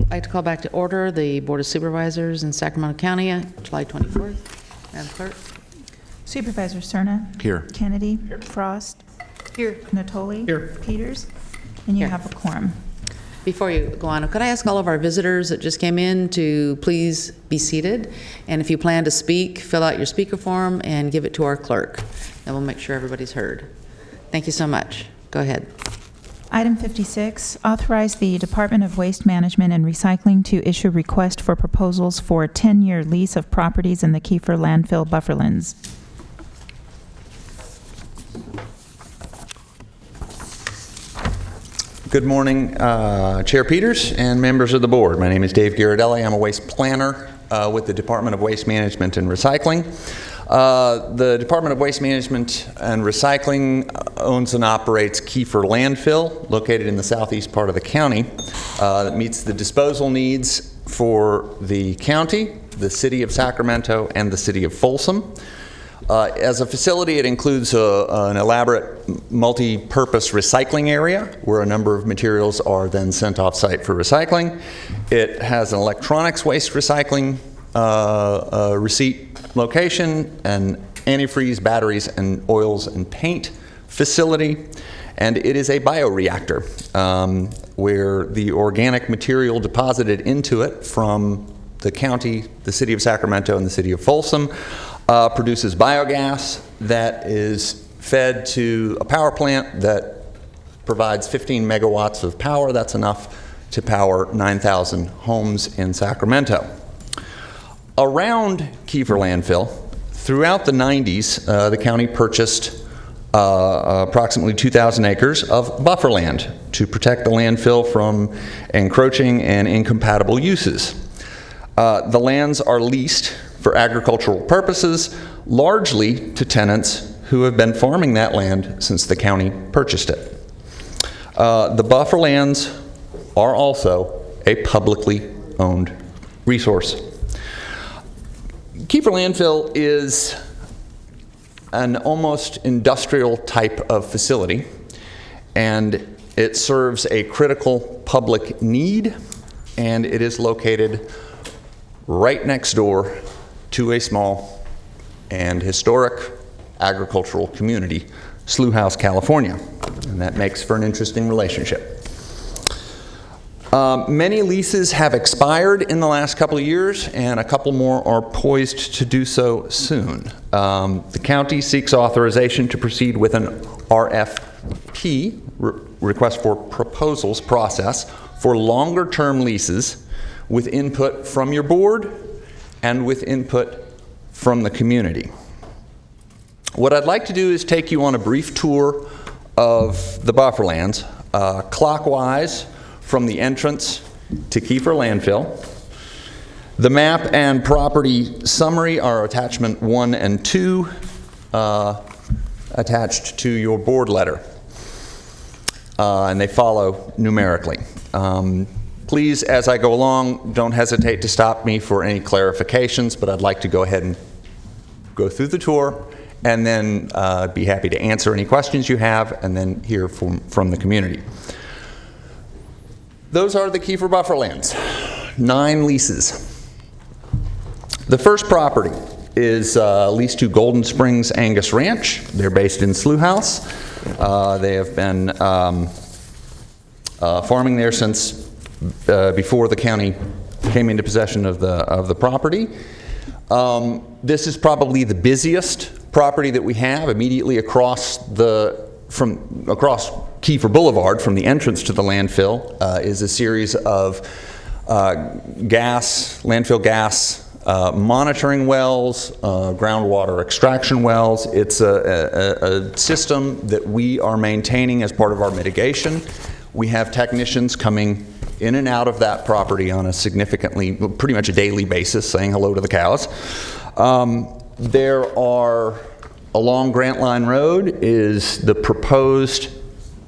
I'd like to call back to order the Board of Supervisors in Sacramento County, July 24th. Madam Clerk. Supervisor Cerna. Here. Kennedy. Here. Frost. Here. Natoli. Here. Peters. And you Here. have a quorum. Before you go on, could I ask all of our visitors that just came in to please be seated? And if you plan to speak, fill out your speaker form and give it to our clerk. And we'll make sure everybody's heard. Thank you so much. Go ahead. Item 56, authorize the Department of Waste Management and Recycling to issue request for proposals for a 10-year lease of properties in the Kiefer landfill bufferlands. Good morning, Chair Peters and members of the board. My name is Dave Ghirardelli. I'm a waste planner with the Department of Waste Management and Recycling. The Department of Waste Management and Recycling owns and operates Kiefer Landfill, located in the southeast part of the county, that meets the disposal needs for the county, the city of Sacramento, and the city of Folsom. As a facility, it includes an elaborate multi-purpose recycling area where a number of materials are then sent off-site for recycling. It has an electronics waste recycling receipt location, an antifreeze, batteries, and oils and paint facility, and it is a bioreactor where the organic material deposited into it from the county, the city of Sacramento, and the city of Folsom produces biogas that is fed to a power plant that provides 15 megawatts of power. That's enough to power 9,000 homes in Sacramento. Around Kiefer landfill, throughout the 90s, the county purchased approximately 2,000 acres of buffer land to protect the landfill from encroaching and incompatible uses. The lands are leased for agricultural purposes, largely to tenants who have been farming that land since the county purchased it. The buffer lands are also a publicly owned resource. Kiefer landfill is an almost industrial type of facility, and it serves a critical public need, and it is located right next door to a small and historic agricultural community, Slough House, California, and that makes for an interesting relationship. Many leases have expired in the last couple of years, and a couple more are poised to do so soon. The county seeks authorization to proceed with an RFP, request for proposals process, for longer-term leases with input from your board and with input from the community. What I'd like to do is take you on a brief tour of the bufferlands, clockwise from the entrance to Kiefer landfill. The map and property summary are attachment 1 and 2, attached to your board letter, and they follow numerically. Please, as I go along, don't hesitate to stop me for any clarifications, but I'd like to go ahead and go through the tour and then be happy to answer any questions you have and then hear from the community. Those are the Kiefer bufferlands, 9 leases. The first property is leased to Golden Springs Angus Ranch. They're based in Slough House. They have been farming there since before the county came into possession of the property. This is probably the busiest property that we have immediately across Kiefer Boulevard from the entrance to the landfill is a series of landfill gas monitoring wells, groundwater extraction wells. It's a system that we are maintaining as part of our mitigation. We have technicians coming in and out of that property on a pretty much a daily basis, saying hello to the cows. There are, along Grant Line Road is the proposed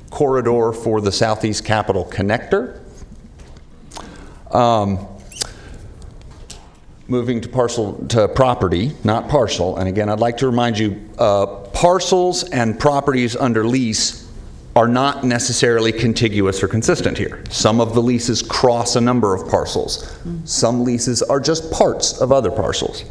corridor for the Southeast Capitol Connector. Moving to property, not parcel, and again, I'd like to remind you, parcels and properties under lease are not necessarily contiguous or consistent here. Some of the leases cross a number of parcels. Some leases are just parts of other parcels.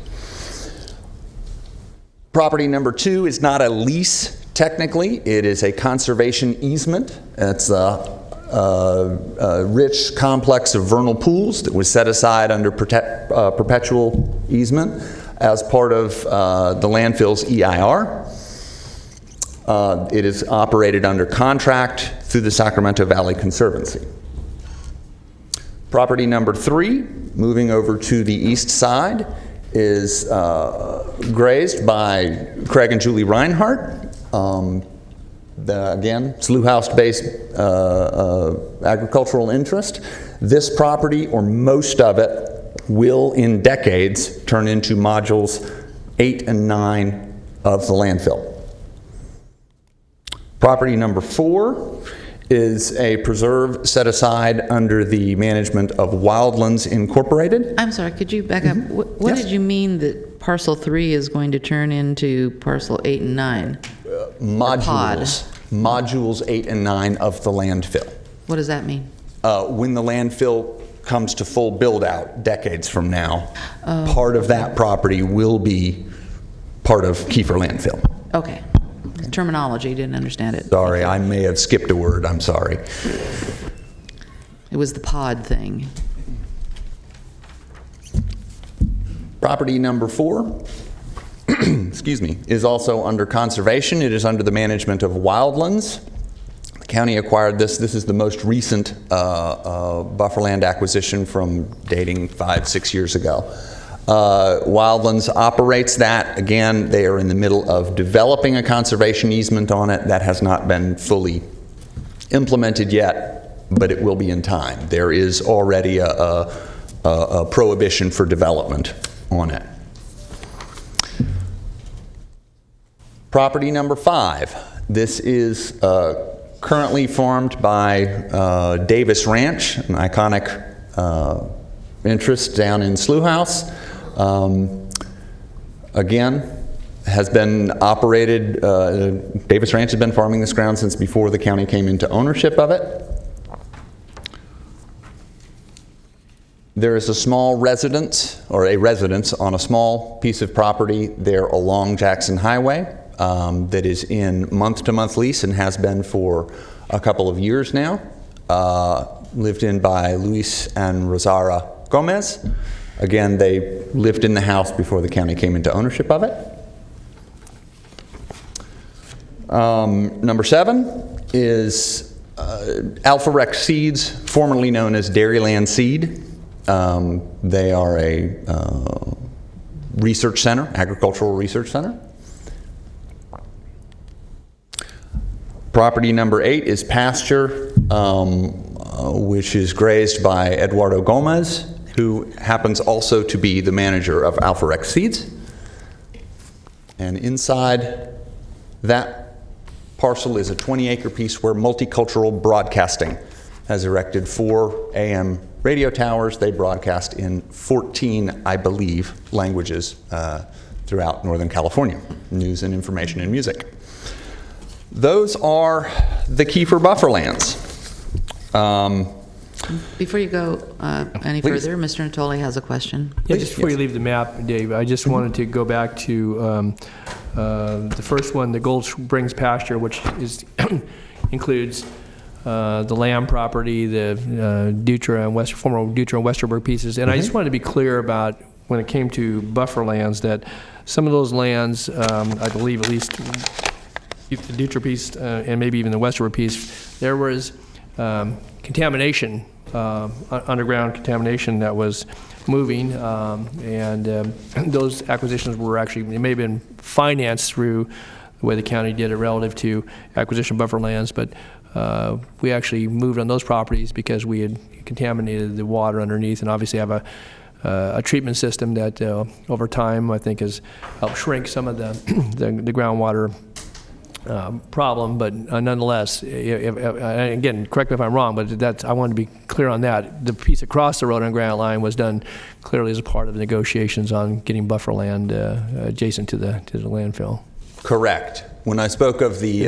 Property number 2 is not a lease technically. It is a conservation easement. It's a rich complex of vernal pools that was set aside under perpetual easement as part of the landfill's EIR. It is operated under contract through the Sacramento Valley Conservancy. Property number 3, moving over to the east side, is grazed by Craig and Julie Reinhardt. Again, Slough House-based agricultural interest. This property, or most of it, will in decades turn into modules 8 and 9 of the landfill. Property number 4 is a preserve set aside under the management of Wildlands Incorporated. I'm sorry, could you back up? What Yes. did you mean that parcel 3 is going to turn into parcel 8 and 9? Modules 8 and 9 of the landfill. What does that mean? When the landfill comes to full build out decades from now, part of that property will be part of Kiefer landfill. Okay. Terminology, didn't understand it. Sorry, I may have skipped a word, I'm sorry. It was the pod thing. Property number 4, excuse me, is also under conservation. It is under the management of Wildlands. The county acquired this. This is the most recent bufferland acquisition from dating 5-6 years ago. Wildlands operates that. Again, they are in the middle of developing a conservation easement on it. That has not been fully implemented yet, but it will be in time. There is already a prohibition for development on it. Property number 5. This is currently farmed by Davis Ranch, an iconic interest down in Slough House. Again, has been operated, Davis Ranch has been farming this ground since before the county came into ownership of it. There is a small residence, or a residence on a small piece of property there along Jackson Highway that is in month-to-month lease and has been for a couple of years now. Lived in by Luis and Rosara Gomez. Again, they lived in the house before the county came into ownership of it. Number 7 is Alpha Rex Seeds, formerly known as Dairyland Seed. They are a research center, agricultural research center. Property number 8 is pasture, which is grazed by Eduardo Gomez, who happens also to be the manager of Alpha Rex Seeds. And inside that parcel is a 20-acre piece where Multicultural Broadcasting has erected 4 AM radio towers. They broadcast in 14, I believe, languages throughout Northern California, news and information and music. Those are the Kiefer Bufferlands. Before you go any Please. further, Mr. Natoli has a question. Yeah, just before you leave the map, Dave, I just wanted to go back to the first one, the Gold Springs pasture, which is includes the Lamb property, the Dutra and former Dutra and Westerberg pieces. And I just wanted to be clear about when it came to buffer lands that some of those lands, I believe at least the Dutra piece and maybe even the Westerberg piece, there was contamination, underground contamination that was moving, and those acquisitions were actually, they may have been financed through the way the county did it relative to acquisition buffer lands, but we actually moved on those properties because we had contaminated the water underneath, and obviously have a treatment system that over time I think has helped shrink some of the groundwater problem, but nonetheless, again, correct me if I'm wrong, but I wanted to be clear on that. The piece across the road on Granite Line was done clearly as a part of the negotiations on getting buffer land adjacent to the landfill. Correct. When I spoke of the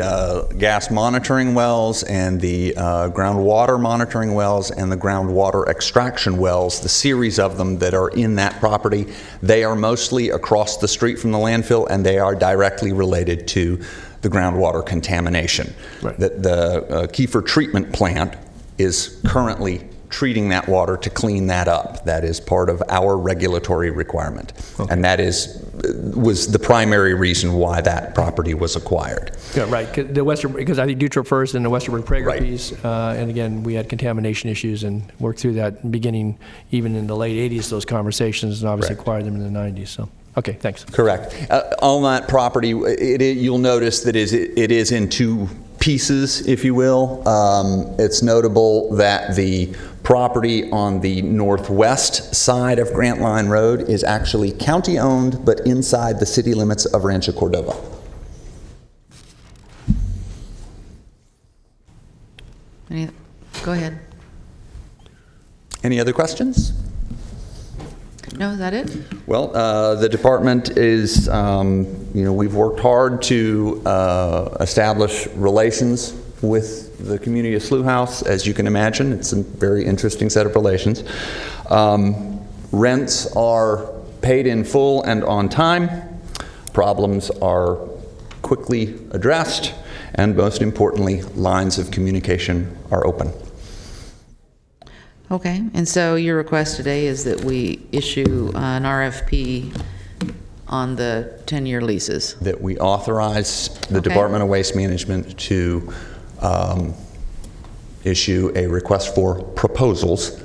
gas monitoring wells and the groundwater monitoring wells and the groundwater extraction wells, the series of them that are in that property, they are mostly across the street from the landfill, and they are directly related to the groundwater contamination. Right. The Kiefer treatment plant is currently treating that water to clean that up. That is part of our regulatory requirement. Okay. And that was the primary reason why that property was acquired. Yeah, right. Because I think Dutra first and the Westerberg Prager Right. piece, and again, we had contamination issues and worked through that beginning even in the late 80s, those conversations, and obviously Correct. acquired them in the 90s. So, okay, thanks. Correct. On that property, you'll notice that it is in two pieces, if you will. It's notable that the property on the northwest side of Grant Line Road is actually county-owned, but inside the city limits of Rancho Cordova. Go ahead. Any other questions? No, is that it? Well, the department is, we've worked hard to establish relations with the community of Slough House. As you can imagine, it's a very interesting set of relations. Rents are paid in full and on time. Problems are quickly addressed. And most importantly, lines of communication are open. Okay, and so your request today is that we issue an RFP on the 10-year leases? That we authorize the Department of Waste Management to issue a request for proposals.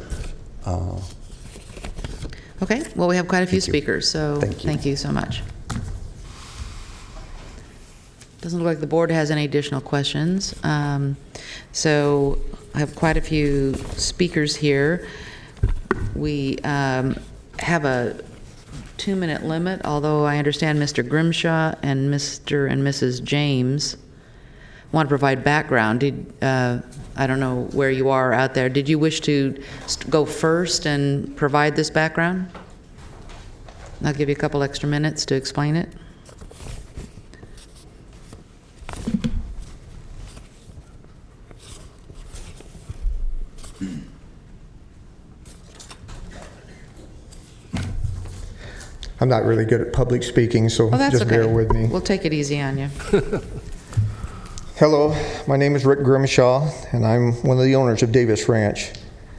Okay, well, we have quite a few speakers, so thank you so much. Doesn't look like the board has any additional questions. So I have quite a few speakers here. We have a 2-minute limit, although I understand Mr. Grimshaw and Mr. and Mrs. James want to provide background. I don't know where you are out there. Did you wish to go first and provide this background? I'll give you a couple extra minutes to explain it. I'm not really good at public speaking, so just bear with me. We'll take it easy on you. Hello, my name is Rick Grimshaw, and I'm one of the owners of Davis Ranch.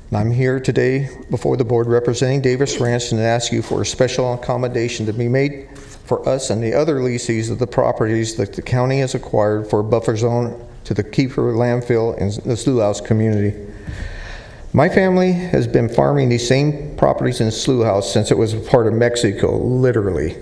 And I'm here today before the board representing Davis Ranch and ask you for a special accommodation to be made for us and the other lessees of the properties that the county has acquired for a buffer zone to the Kiefer landfill and the Slough House community. My family has been farming these same properties in Slough House since it was a part of Mexico, literally.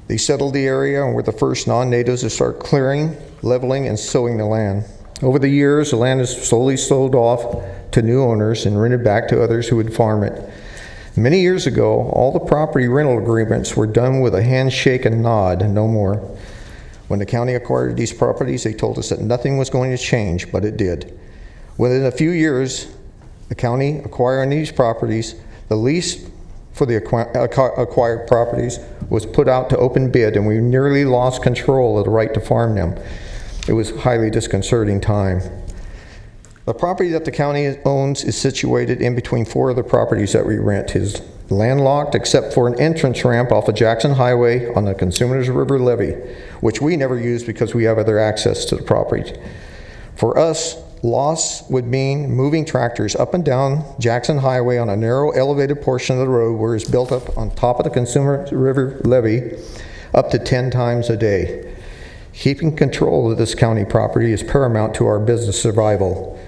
They settled the area and were the first non-natives to start clearing, leveling, and sowing the land. Over the years, the land is slowly sold off to new owners and rented back to others who would farm it. Many years ago, all the property rental agreements were done with a handshake and nod, no more. When the county acquired these properties, they told us that nothing was going to change, but it did. Within a few years, the county acquiring these properties, the lease for the acquired properties was put out to open bid, and we nearly lost control of the right to farm them. It was a highly disconcerting time. The property that the county owns is situated in between 4 other properties that we rent. It is landlocked except for an entrance ramp off of Jackson Highway on the Consumers River Levee, which we never use because we have other access to the property. For us, loss would mean moving tractors up and down Jackson Highway on a narrow elevated portion of the road where it's built up on top of the Consumer River Levee up to 10 times a day. Keeping control of this county property is paramount to our business survival.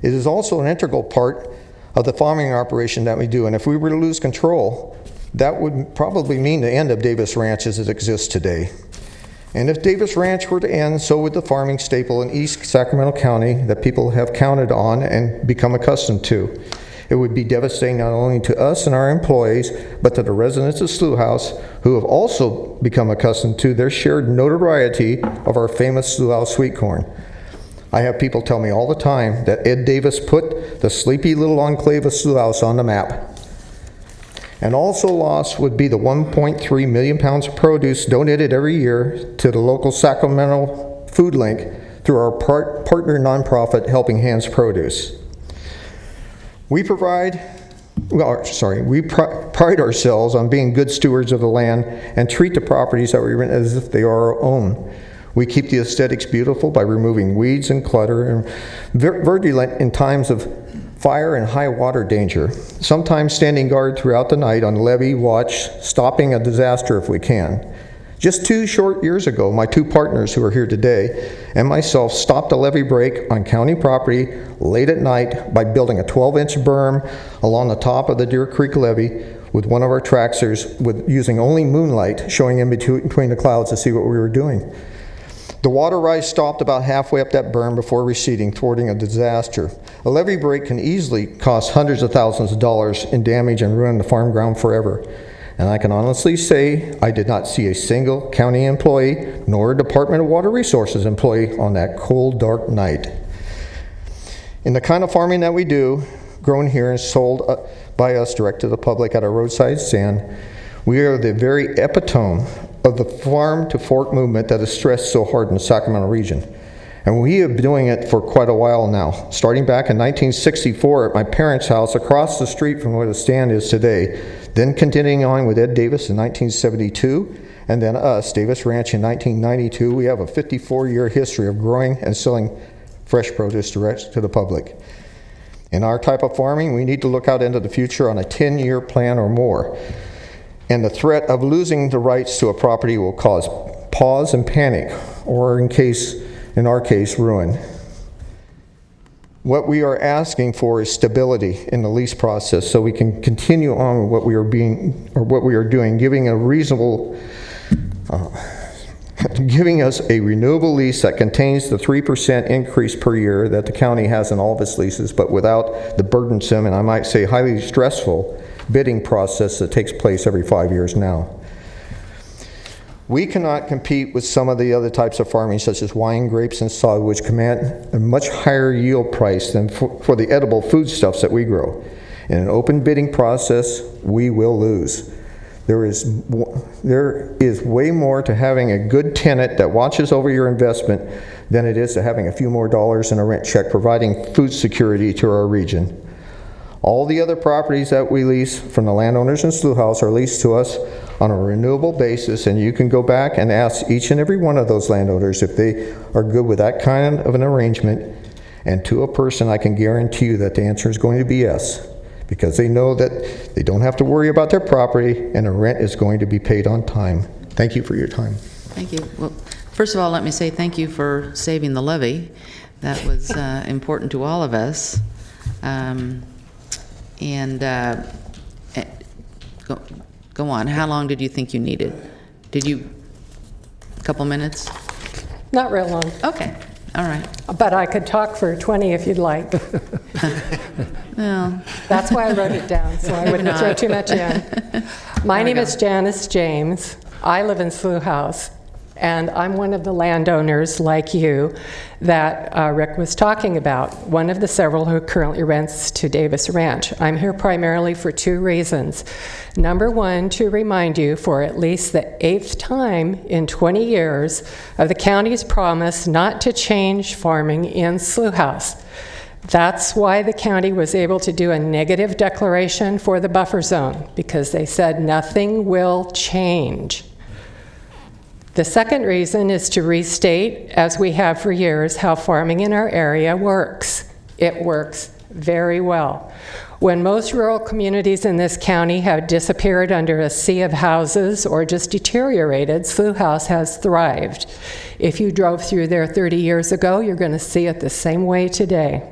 It is also an integral part of the farming operation that we do, and if we were to lose control, that would probably mean the end of Davis Ranch as it exists today. And if Davis Ranch were to end, so would the farming staple in East Sacramento County that people have counted on and become accustomed to. It would be devastating not only to us and our employees, but to the residents of Slough House who have also become accustomed to their shared notoriety of our famous Slough House sweet corn. I have people tell me all the time that Ed Davis put the sleepy little enclave of Slough House on the map. And also lost would be the 1.3 million pounds of produce donated every year to the local Sacramento food link through our partner nonprofit Helping Hands Produce. We pride ourselves on being good stewards of the land and treat the properties that we rent as if they are our own. We keep the aesthetics beautiful by removing weeds and clutter and verdulent in times of fire and high water danger, sometimes standing guard throughout the night on levee watch, stopping a disaster if we can. Just 2 short years ago, my 2 partners who are here today and myself stopped a levee break on county property late at night by building a 12-inch berm along the top of the Deer Creek levee with one of our tractors using only moonlight showing in between the clouds to see what we were doing. The water rise stopped about halfway up that berm before receding, thwarting a disaster. A levee break can easily cost hundreds of thousands of dollars in damage and ruin the farm ground forever. And I can honestly say I did not see a single county employee nor a Department of Water Resources employee on that cold, dark night. In the kind of farming that we do, grown here and sold by us direct to the public at our roadside stand, we are the very epitome of the farm to fork movement that is stressed so hard in the Sacramento region. And we have been doing it for quite a while now, starting back in 1964 at my parents' house across the street from where the stand is today, then continuing on with Ed Davis in 1972, and then us, Davis Ranch, in 1992. We have a 54-year history of growing and selling fresh produce direct to the public. In our type of farming, we need to look out into the future on a 10-year plan or more. And the threat of losing the rights to a property will cause pause and panic, or in our case, ruin. What we are asking for is stability in the lease process so we can continue on with what we are doing, giving us a renewable lease that contains the 3% increase per year that the county has in all of its leases, but without the burdensome and I might say highly stressful bidding process that takes place every 5 years now. We cannot compete with some of the other types of farming, such as wine, grapes, and sod, which command a much higher yield price than for the edible foodstuffs that we grow. In an open bidding process, we will lose. There is way more to having a good tenant that watches over your investment than it is to having a few more dollars in a rent check providing food security to our region. All the other properties that we lease from the landowners in Slough House are leased to us on a renewable basis, and you can go back and ask each and every one of those landowners if they are good with that kind of an arrangement. And to a person, I can guarantee you that the answer is going to be yes, because they know that they don't have to worry about their property and the rent is going to be paid on time. Thank you for your time. Thank you. Well, first of all, let me say thank you for saving the levee. That was important to all of us. Go on. How long did you think you needed? A couple minutes? Not real long, Okay. All right. but I could talk for 20 if you'd like. Well, That's why I wrote it down, so I wouldn't throw too much in. My name is Janice James. I live in Slough House, and I'm one of the landowners, like you, that Rick was talking about, one of the several who currently rents to Davis Ranch. I'm here primarily for 2 reasons. Number one, to remind you for at least the 8th time in 20 years of the county's promise not to change farming in Slough House. That's why the county was able to do a negative declaration for the buffer zone, because they said nothing will change. The second reason is to restate, as we have for years, how farming in our area works. It works very well. When most rural communities in this county have disappeared under a sea of houses or just deteriorated, Slough House has thrived. If you drove through there 30 years ago, you're going to see it the same way today.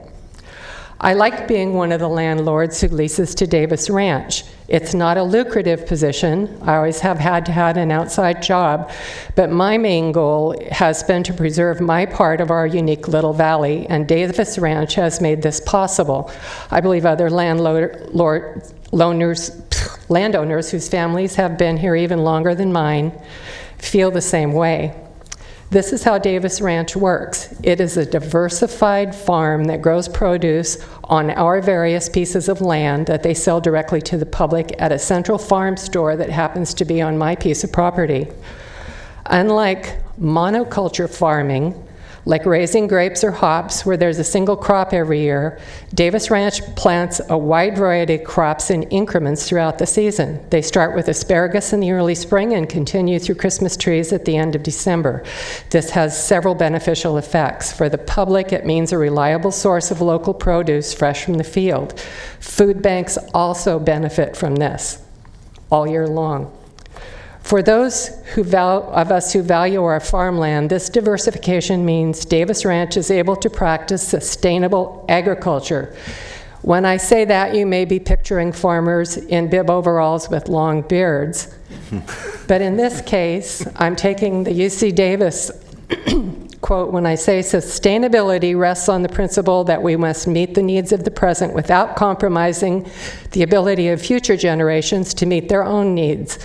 I like being one of the landlords who leases to Davis Ranch. It's not a lucrative position. I always have had to have an outside job, but my main goal has been to preserve my part of our unique little valley, and Davis Ranch has made this possible. I believe other landowners whose families have been here even longer than mine feel the same way. This is how Davis Ranch works. It is a diversified farm that grows produce on our various pieces of land that they sell directly to the public at a central farm store that happens to be on my piece of property. Unlike monoculture farming, like raising grapes or hops where there's a single crop every year, Davis Ranch plants a wide variety of crops in increments throughout the season. They start with asparagus in the early spring and continue through Christmas trees at the end of December. This has several beneficial effects. For the public, it means a reliable source of local produce fresh from the field. Food banks also benefit from this all year long. For those of us who value our farmland, this diversification means Davis Ranch is able to practice sustainable agriculture. When I say that, you may be picturing farmers in bib overalls with long beards. But in this case, I'm taking the UC Davis quote when I say sustainability rests on the principle that we must meet the needs of the present without compromising the ability of future generations to meet their own needs.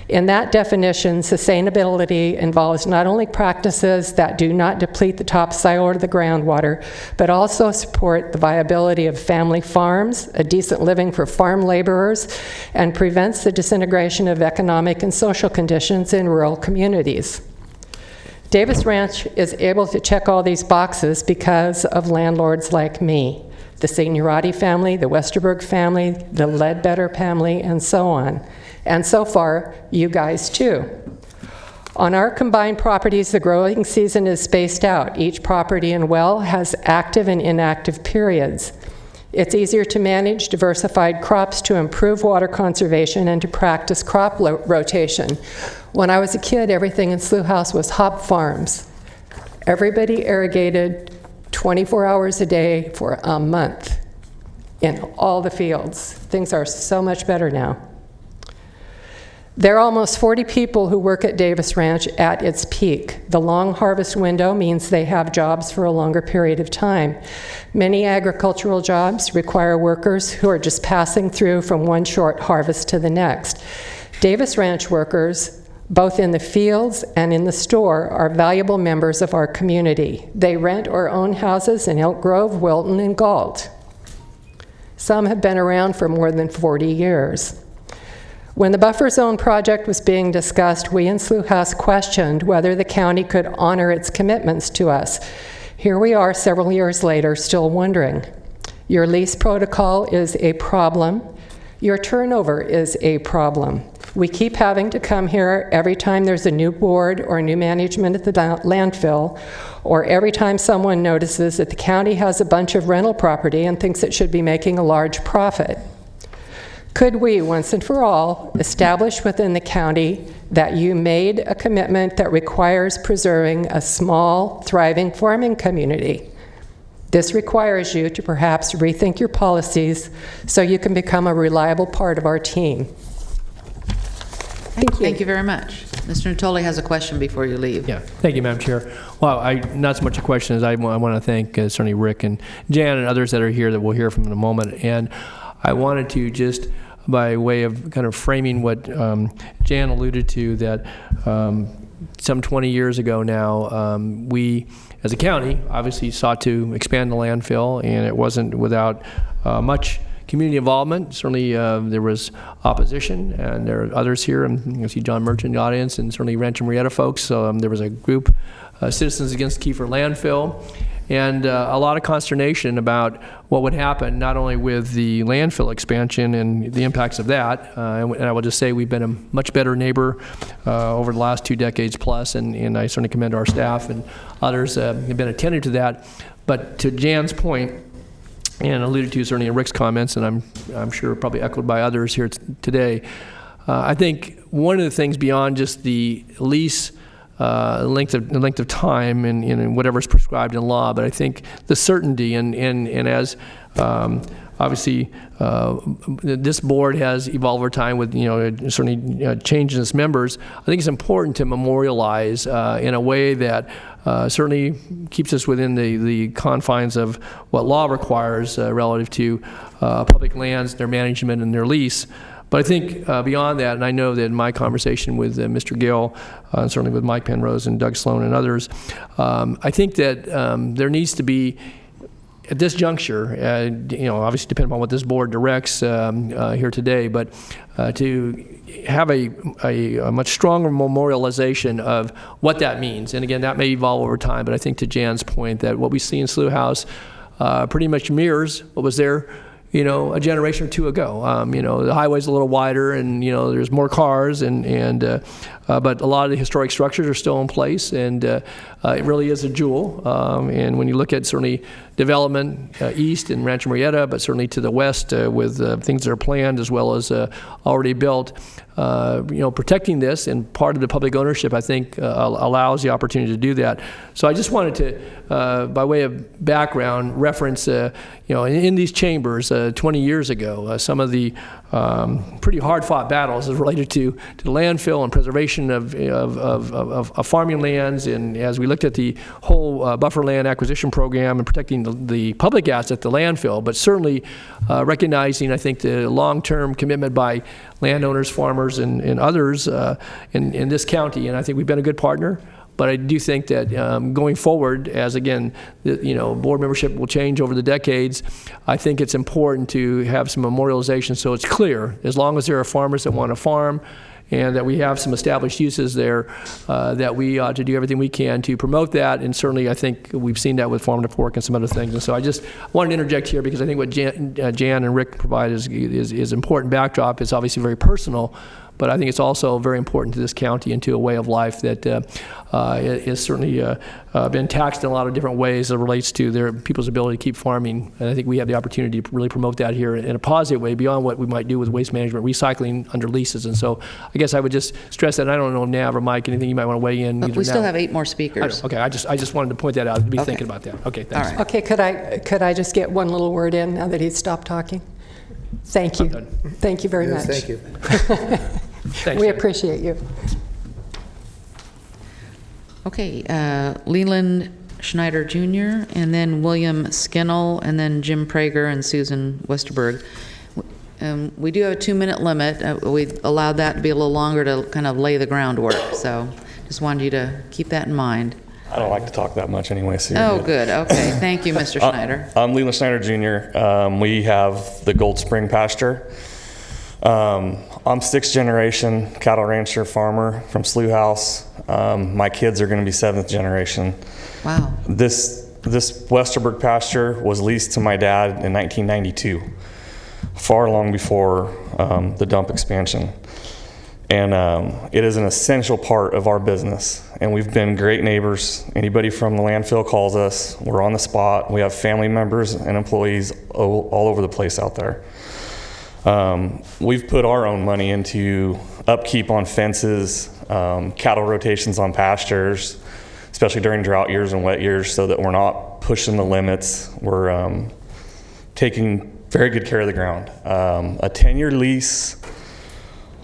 In that definition, sustainability involves not only practices that do not deplete the topsoil or the groundwater, but also support the viability of family farms, a decent living for farm laborers, and prevents the disintegration of economic and social conditions in rural communities. Davis Ranch is able to check all these boxes because of landlords like me, the Signorati family, the Westerberg family, the Ledbetter family, and so on. And so far, you guys too. On our combined properties, the growing season is spaced out. Each property and well has active and inactive periods. It's easier to manage diversified crops to improve water conservation and to practice crop rotation. When I was a kid, everything in Slough House was hop farms. Everybody irrigated 24 hours a day for a month in all the fields. Things are so much better now. There are almost 40 people who work at Davis Ranch at its peak. The long harvest window means they have jobs for a longer period of time. Many agricultural jobs require workers who are just passing through from one short harvest to the next. Davis Ranch workers, both in the fields and in the store, are valuable members of our community. They rent or own houses in Elk Grove, Wilton, and Galt. Some have been around for more than 40 years. When the buffer zone project was being discussed, we in Slough House questioned whether the county could honor its commitments to us. Here we are several years later, still wondering. Your lease protocol is a problem. Your turnover is a problem. We keep having to come here every time there's a new board or new management at the landfill, or every time someone notices that the county has a bunch of rental property and thinks it should be making a large profit. Could we, once and for all, establish within the county that you made a commitment that requires preserving a small, thriving farming community? This requires you to perhaps rethink your policies so you can become a reliable part of our team. Thank you. Thank you very much. Mr. Natoli has a question before you leave. Yeah, thank you, Madam Chair. Well, not so much a question as I want to thank certainly Rick and Jan and others that are here that we'll hear from in a moment. And I wanted to just, by way of kind of framing what Jan alluded to, that some 20 years ago now, we, as a county, obviously sought to expand the landfill, and it wasn't without much community involvement. Certainly there was opposition, and there are others here, and you see John Merchant in the audience, and certainly Rancho Marietta folks. There was a group, Citizens Against Kiefer Landfill, and a lot of consternation about what would happen, not only with the landfill expansion and the impacts of that, and I will just say we've been a much better neighbor over the last 2 decades plus, and I certainly commend our staff and others have been attentive to that. But to Jan's point, and alluded to certainly in Rick's comments, and I'm sure probably echoed by others here today, I think one of the things beyond just the lease length of time and whatever's prescribed in law, but I think the certainty and as obviously this board has evolved over time with certainly changing its members. I think it's important to memorialize in a way that certainly keeps us within the confines of what law requires relative to public lands, their management, and their lease. But I think beyond that, and I know that in my conversation with Mr. Gill, and certainly with Mike Penrose and Doug Sloan and others, I think that there needs to be, at this juncture, obviously depending on what this board directs here today, but to have a much stronger memorialization of what that means. And again, that may evolve over time, but I think to Jan's point that what we see in Slough House pretty much mirrors what was there a generation or two ago. The highway's a little wider, and there's more cars, but a lot of the historic structures are still in place, and it really is a jewel. And when you look at certainly development east in Rancho Marietta, but certainly to the west with things that are planned as well as already built, protecting this and part of the public ownership, I think, allows the opportunity to do that. So I just wanted to, by way of background, reference, in these chambers 20 years ago, some of the pretty hard-fought battles as related to the landfill and preservation of farming lands, and as we looked at the whole buffer land acquisition program and protecting the public asset, the landfill, but certainly recognizing, I think, the long-term commitment by landowners, farmers, and others in this county, and I think we've been a good partner. But I do think that going forward, as again, board membership will change over the decades, I think it's important to have some memorialization so it's clear, as long as there are farmers that want to farm and that we have some established uses there, that we ought to do everything we can to promote that. And certainly I think we've seen that with Farm to Fork and some other things. And so I just wanted to interject here because I think what Jan and Rick provide is important backdrop. It's obviously very personal, but I think it's also very important to this county and to a way of life that is certainly been taxed in a lot of different ways as it relates to their people's ability to keep farming. And I think we have the opportunity to really promote that here in a positive way beyond what we might do with waste management, recycling under leases. And so I guess I would just stress that. And I don't know, Nav or Mike, anything you might want to weigh in. We still have 8 more speakers. Okay, I just wanted to point that out, to be thinking about that. Okay, thanks. All right. Okay, could I just get one little word in now that he's stopped talking? Thank you. Thank you very much. Thank you. Thanks, We Jan. appreciate you. Okay, Leland Schneider Jr., and then William Skinnell, and then Jim Prager and Susan Westerberg. We do have a 2-minute limit. We allowed that to be a little longer to kind of lay the groundwork, so just wanted you to keep that in mind. I don't like to talk that much anyway, so Oh, good. Okay. Thank you, Mr. Schneider. I'm Leland Schneider Jr. We have the Gold Spring pasture. I'm 6th generation cattle rancher farmer from Slough House. My kids are going to be 7th generation. Wow. This Westerberg pasture was leased to my dad in 1992, far long before the dump expansion. And it is an essential part of our business. And we've been great neighbors. Anybody from the landfill calls us. We're on the spot. We have family members and employees all over the place out there. We've put our own money into upkeep on fences, cattle rotations on pastures, especially during drought years and wet years, so that we're not pushing the limits. We're taking very good care of the ground. A 10-year lease,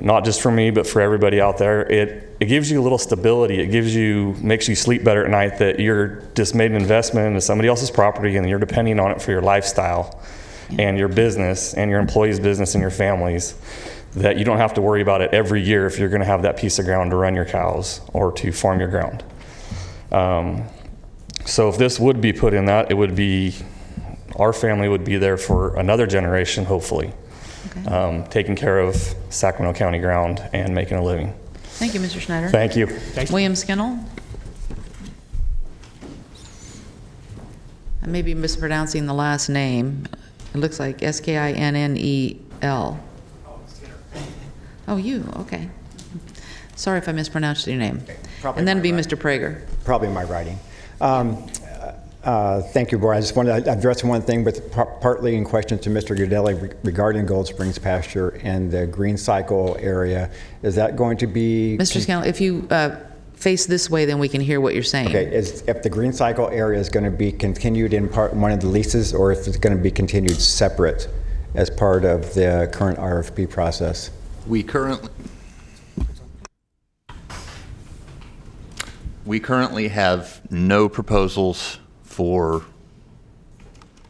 not just for me, but for everybody out there, it gives you a little stability. It makes you sleep better at night that you're just made an investment into somebody else's property and you're depending on it for your lifestyle and your business and your employees' business and your families, that you don't have to worry about it every year if you're going to have that piece of ground to run your cows or to farm your ground. So if this would be put in that, our family would be there for another generation, hopefully, taking care of Sacramento County ground and making a living. Thank you, Mr. Schneider. Thank you. William Skinnell? I may be mispronouncing the last name. It looks like Skinnel. Oh, you, okay. Sorry if I mispronounced your name. And then be Mr. Prager. Probably my writing. Thank you, Board. I just wanted to address one thing, but partly in question to Mr. Gardelli regarding Gold Springs pasture and the green cycle area. Is that going to be... Mr. Skinnell, if you face this way, then we can hear what you're saying. Okay, if the green cycle area is going to be continued in one of the leases, or if it's going to be continued separate as part of the current RFP process? We currently have no proposals for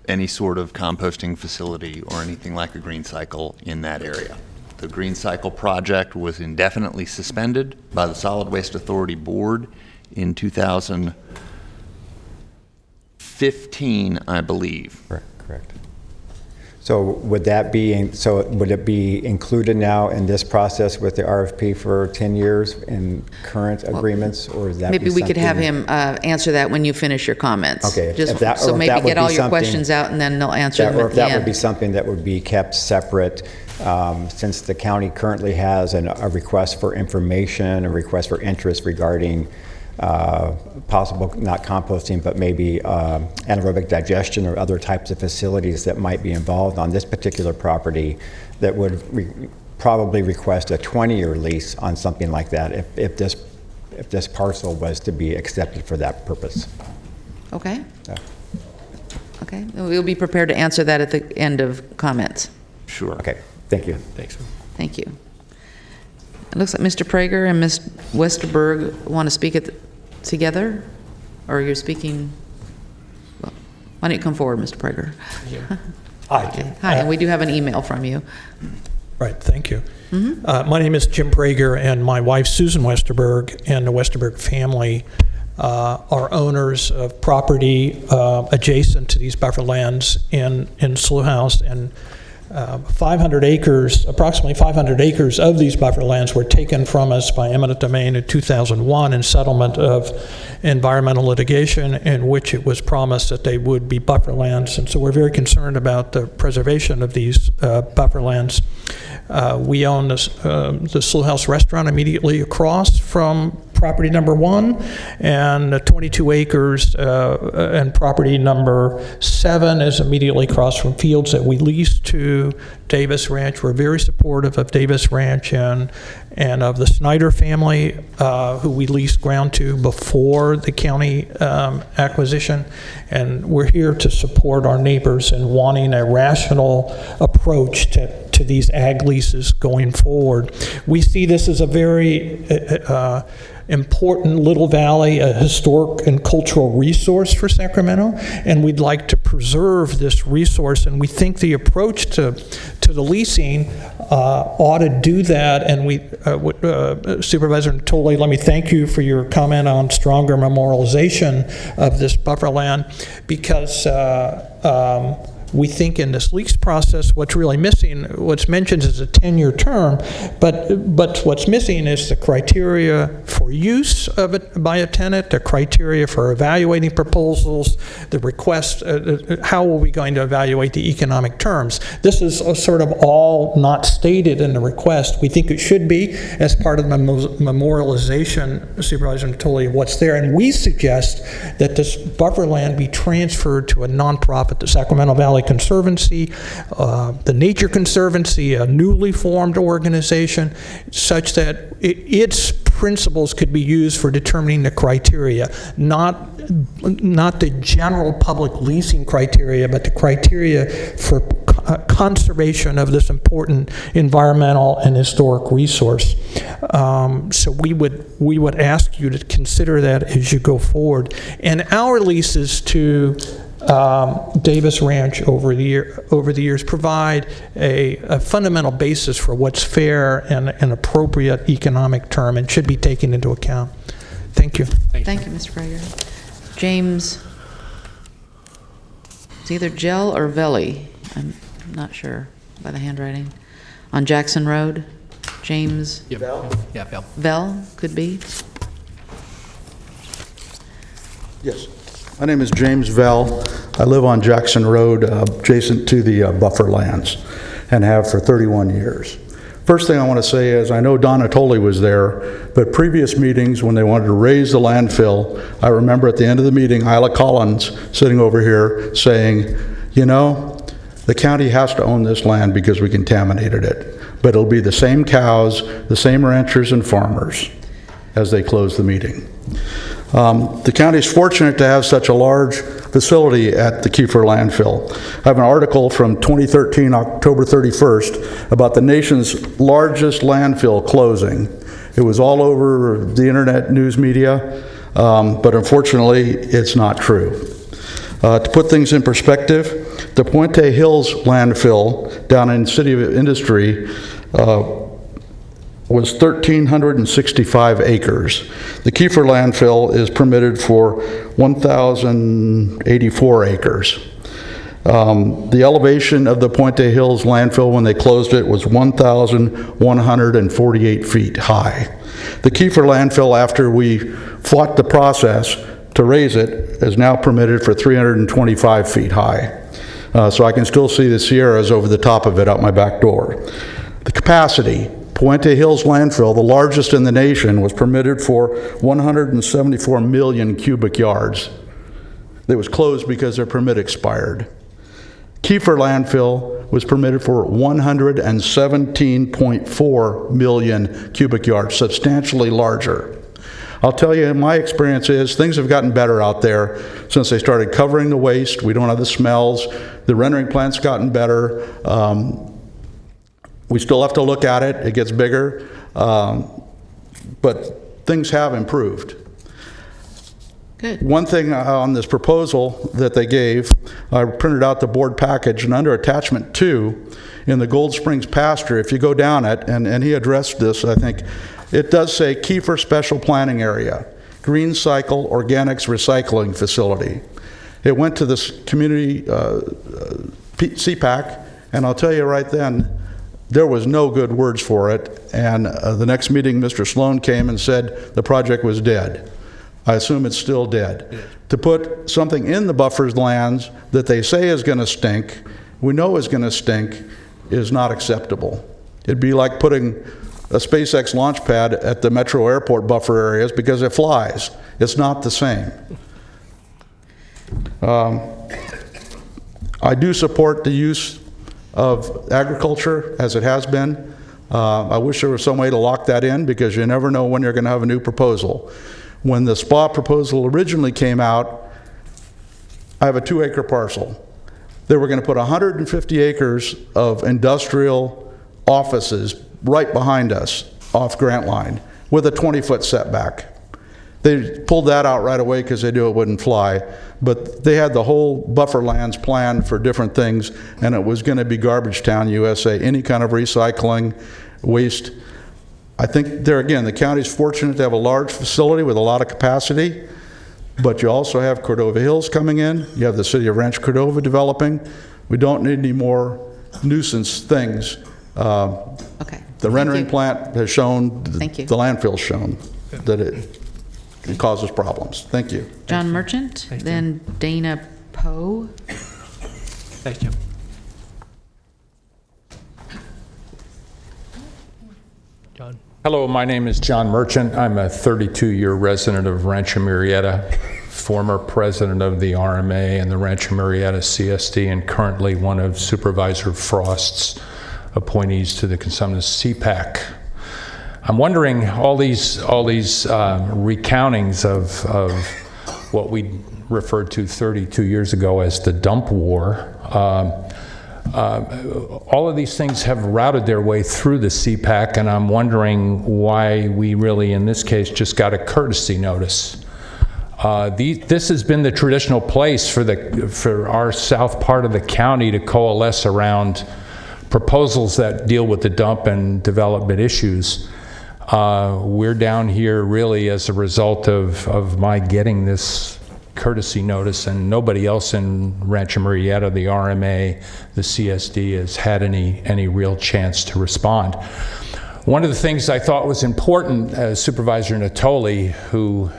any sort of composting facility or anything like a green cycle in that area. The Green Cycle project was indefinitely suspended by the Solid Waste Authority Board in 2015, I believe. Correct. So would it be included now in this process with the RFP for 10 years in current agreements, or is that Maybe we could have him answer that when you finish your comments. Okay, Just if that- or so if maybe that would get all be your something- questions out, and then they'll answer them or at if the that would end. be something that would be kept separate, since the county currently has a request for information, a request for interest regarding possible, not composting, but maybe anaerobic digestion or other types of facilities that might be involved on this particular property, that would probably request a 20-year lease on something like that if this parcel was to be accepted for that purpose. Okay. Yeah. Okay. We'll be prepared to answer that at the end of comments. Sure. Okay, thank you. Thanks. Thank you. It looks like Mr. Prager and Ms. Westerberg want to speak together, or you're speaking, well, why don't you come forward, Mr. Prager? Hi. Okay. Hi, and we do have an email from you. Right, thank you. My name is Jim Prager, and my wife, Susan Westerberg, and the Westerberg family are owners of property adjacent to these buffer lands in Slough House, and 500 acres, approximately 500 acres of these buffer lands were taken from us by eminent domain in 2001 in settlement of environmental litigation, in which it was promised that they would be buffer lands. And so we're very concerned about the preservation of these buffer lands. We own the Slough House restaurant immediately across from property number 1, and 22 acres and property number 7 is immediately across from fields that we lease to Davis Ranch. We're very supportive of Davis Ranch and of the Snyder family, who we leased ground to before the county acquisition. And we're here to support our neighbors in wanting a rational approach to these ag leases going forward. We see this as a very important little valley, a historic and cultural resource for Sacramento, and we'd like to preserve this resource. And we think the approach to the leasing ought to do that. And we, Supervisor Natoli, let me thank you for your comment on stronger memorialization of this buffer land, because we think in this lease process, what's really missing, what's mentioned is a 10-year term, but what's missing is the criteria for use of it by a tenant, the criteria for evaluating proposals, the request, how are we going to evaluate the economic terms. This is sort of all not stated in the request. We think it should be as part of the memorialization, Supervisor Natoli, of what's there, and we suggest that this buffer land be transferred to a nonprofit, the Sacramento Valley Conservancy, the Nature Conservancy, a newly formed organization, such that its principles could be used for determining the criteria, not the general public leasing criteria, but the criteria for conservation of this important environmental and historic resource. So we would ask you to consider that as you go forward. And our leases to Davis Ranch over the years provide a fundamental basis for what's fair and an appropriate economic term, and should be taken into account. Thank you. Thank you, Mr. Prager. James, it's either Gel or Velli. I'm not sure by the handwriting. On Jackson Road, James. Yep. Yeah, Val. Vell could be. Yes. My name is James Vell. I live on Jackson Road, adjacent to the buffer lands, and have for 31 years. First thing I want to say is I know Don Natoli was there, but previous meetings when they wanted to raise the landfill, I remember at the end of the meeting, Isla Collins sitting over here saying, you know, the county has to own this land because we contaminated it, but it'll be the same cows, the same ranchers and farmers as they close the meeting. The county is fortunate to have such a large facility at the Kiefer landfill. I have an article from 2013, October 31st, about the nation's largest landfill closing. It was all over the internet news media, but unfortunately, it's not true. To put things in perspective, the Puente Hills landfill down in City of Industry was 1,365 acres. The Kiefer landfill is permitted for 1,084 acres. The elevation of the Puente Hills landfill when they closed it was 1,148 feet high. The Kiefer landfill, after we fought the process to raise it, is now permitted for 325 feet high. So I can still see the Sierras over the top of it out my back door. The capacity, Puente Hills landfill, the largest in the nation, was permitted for 174 million cubic yards. It was closed because their permit expired. Kiefer landfill was permitted for 117.4 million cubic yards, substantially larger. I'll tell you, my experience is things have gotten better out there since they started covering the waste. We don't have the smells. The rendering plant's gotten better. We still have to look at it. It gets bigger. But things have improved. Good. One thing on this proposal that they gave, I printed out the board package, and under attachment 2, in the Gold Springs pasture, if you go down it, and he addressed this, I think, it does say Kiefer Special Planning Area, Green Cycle Organics Recycling Facility. It went to this community CPAC, and I'll tell you right then, there was no good words for it, and the next meeting, Mr. Sloan came and said the project was dead. I assume it's still dead. Yeah. To put something in the buffer's lands that they say is going to stink, we know is going to stink, is not acceptable. It'd be like putting a SpaceX launch pad at the metro airport buffer areas because it flies. It's not the same. I do support the use of agriculture as it has been. I wish there was some way to lock that in because you never know when you're going to have a new proposal. When the SPA proposal originally came out, I have a 2-acre parcel. They were going to put 150 acres of industrial offices right behind us off Grant Line with a 20-foot setback. They pulled that out right away because they knew it wouldn't fly, but they had the whole buffer lands planned for different things, and it was going to be garbage town USA, any kind of recycling, waste. I think there again, the county's fortunate to have a large facility with a lot of capacity, but you also have Cordova Hills coming in. You have the city of Rancho Cordova developing. We don't need any more nuisance things. Okay. The rendering plant has shown, the landfill's shown that it causes problems. Thank you. John Merchant, then Dana Poe. Thanks, Jim. John. Hello, my name is John Merchant. I'm a 32-year resident of Rancho Murrieta, former president of the RMA and the Rancho Murrieta CSD, and currently one of Supervisor Frost's appointees to the Consumnes CPAC. I'm wondering, all these recountings of what we referred to 32 years ago as the dump war, all of these things have routed their way through the CPAC, and I'm wondering why we really, in this case, just got a courtesy notice. This has been the traditional place for our south part of the county to coalesce around proposals that deal with the dump and development issues. We're down here really as a result of my getting this courtesy notice, and nobody else in Rancho Murrieta, the RMA, the CSD, has had any real chance to respond. One of the things I thought was important, Supervisor Natoli, who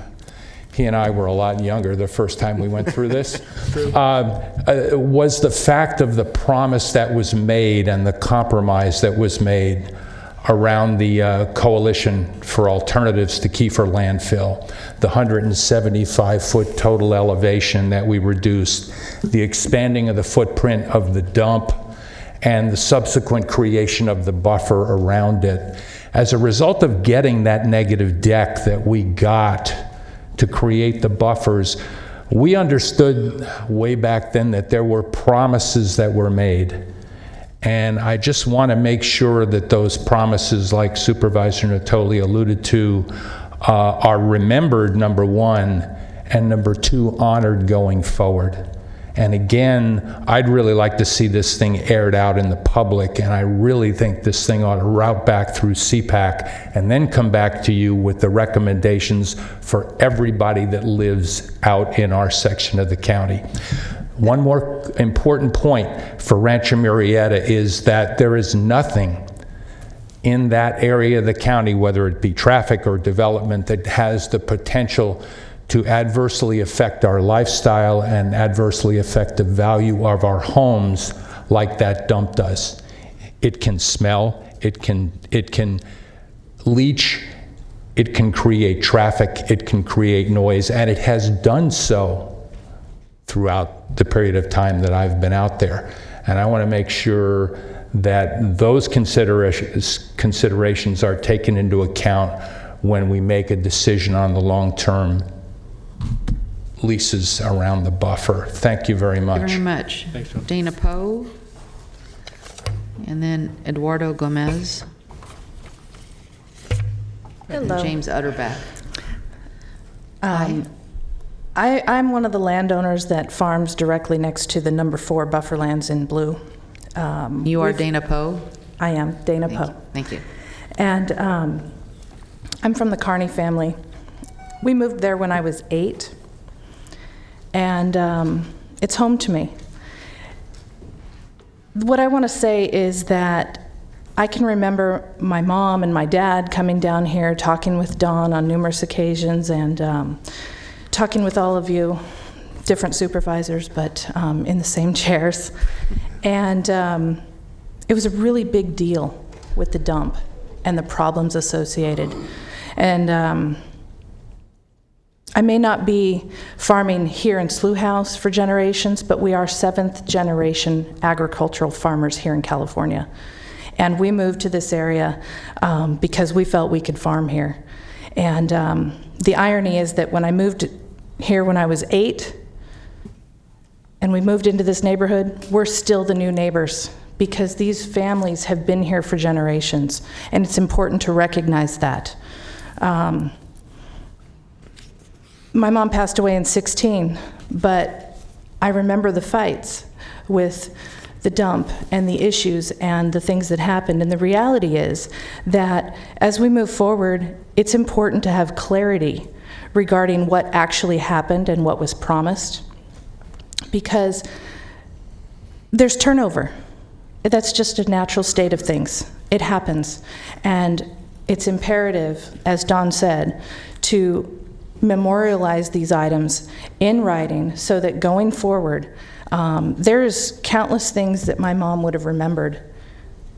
he and I were a lot younger the first time we went through this, was the fact of the promise that was made and the compromise that was made around the Coalition for Alternatives to Kiefer Landfill, the 175-foot total elevation that we reduced, the expanding of the footprint of the dump, and the subsequent creation of the buffer around it. As a result of getting that negative deck that we got to create the buffers, we understood way back then that there were promises that were made. And I just want to make sure that those promises, like Supervisor Natoli alluded to, are remembered, number one, and number two, honored going forward. And again, I'd really like to see this thing aired out in the public, and I really think this thing ought to route back through CPAC and then come back to you with the recommendations for everybody that lives out in our section of the county. One more important point for Rancho Murrieta is that there is nothing in that area of the county, whether it be traffic or development, that has the potential to adversely affect our lifestyle and adversely affect the value of our homes like that dump does. It can smell, it can leach, it can create traffic, it can create noise, and it has done so throughout the period of time that I've been out there. And I want to make sure that those considerations are taken into account when we make a decision on the long-term leases around the buffer. Thank you very much. Thank you very much. Thanks, Phil. Dana Poe, and then Eduardo Gomez. Hello. And James Utterback. I'm one of the landowners that farms directly next to the number 4 buffer lands in blue. You are Dana Poe? I am Dana Poe. Thank you. And I'm from the Carney family. We moved there when I was 8, and it's home to me. What I want to say is that I can remember my mom and my dad coming down here, talking with Dawn on numerous occasions, and talking with all of you, different supervisors, but in the same chairs. And it was a really big deal with the dump and the problems associated. And I may not be farming here in Slough House for generations, but we are 7th generation agricultural farmers here in California. And we moved to this area because we felt we could farm here. And the irony is that when I moved here when I was 8, and we moved into this neighborhood, we're still the new neighbors because these families have been here for generations, and it's important to recognize that. My mom passed away in 16, but I remember the fights with the dump and the issues and the things that happened. And the reality is that as we move forward, it's important to have clarity regarding what actually happened and what was promised, because there's turnover. That's just a natural state of things. It happens. And it's imperative, as Don said, to memorialize these items in writing so that going forward, there's countless things that my mom would have remembered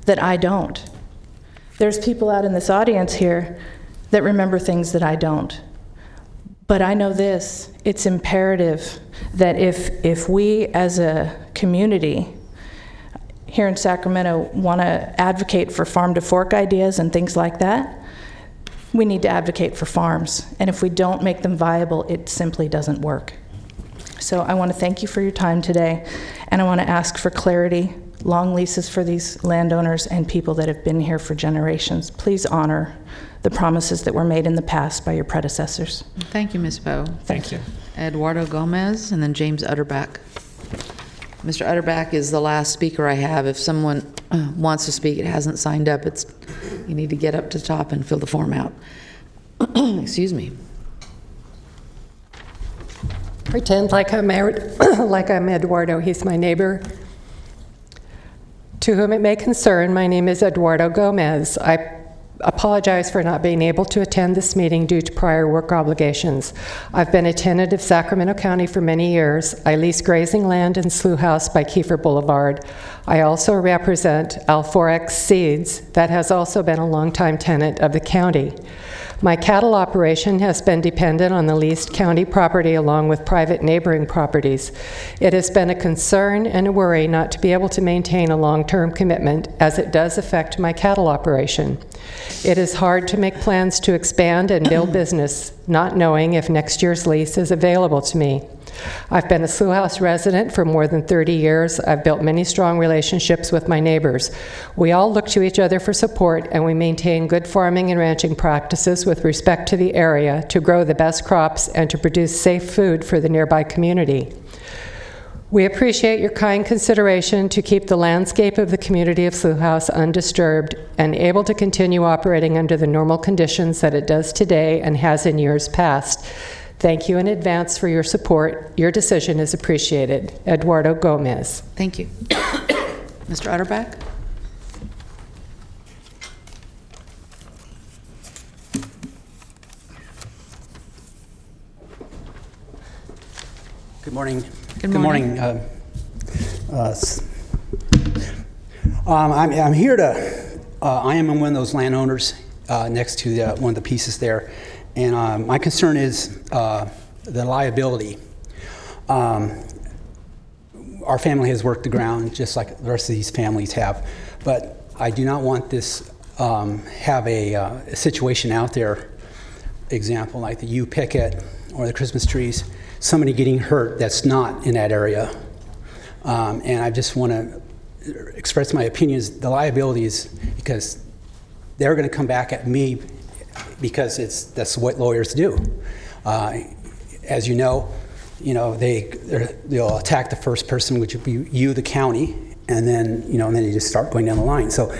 that I don't. There's people out in this audience here that remember things that I don't. But I know this, it's imperative that if we as a community here in Sacramento want to advocate for farm to fork ideas and things like that, we need to advocate for farms. And if we don't make them viable, it simply doesn't work. So I want to thank you for your time today, and I want to ask for clarity, long leases for these landowners and people that have been here for generations. Please honor the promises that were made in the past by your predecessors. Thank you, Ms. Poe. Thank you. Eduardo Gomez, and then James Utterback. Mr. Utterback is the last speaker I have. If someone wants to speak, it hasn't signed up, you need to get up to the top and fill the form out. Excuse me. Pretend like I'm Eduardo. He's my neighbor. To whom it may concern, my name is Eduardo Gomez. I apologize for not being able to attend this meeting due to prior work obligations. I've been a tenant of Sacramento County for many years. I lease grazing land in Slough House by Kiefer Boulevard. I also represent Alforex Seeds, that has also been a longtime tenant of the county. My cattle operation has been dependent on the leased county property along with private neighboring properties. It has been a concern and a worry not to be able to maintain a long-term commitment, as it does affect my cattle operation. It is hard to make plans to expand and build business, not knowing if next year's lease is available to me. I've been a Slough House resident for more than 30 years. I've built many strong relationships with my neighbors. We all look to each other for support, and we maintain good farming and ranching practices with respect to the area to grow the best crops and to produce safe food for the nearby community. We appreciate your kind consideration to keep the landscape of the community of Slough House undisturbed and able to continue operating under the normal conditions that it does today and has in years past. Thank you in advance for your support. Your decision is appreciated. Eduardo Gomez. Thank you. Mr. Utterback? Good morning. Good morning. I'm here to, I am one of those landowners next to one of the pieces there, and my concern is the liability. Our family has worked the ground just like the rest of these families have, but I do not want this have a situation out there, example like the U-Picket or the Christmas trees, somebody getting hurt that's not in that area. And I just want to express my opinions. The liability is because they're going to come back at me because that's what lawyers do. As you know, they'll attack the first person, which would be you, the county, and then then they just start going down the line. So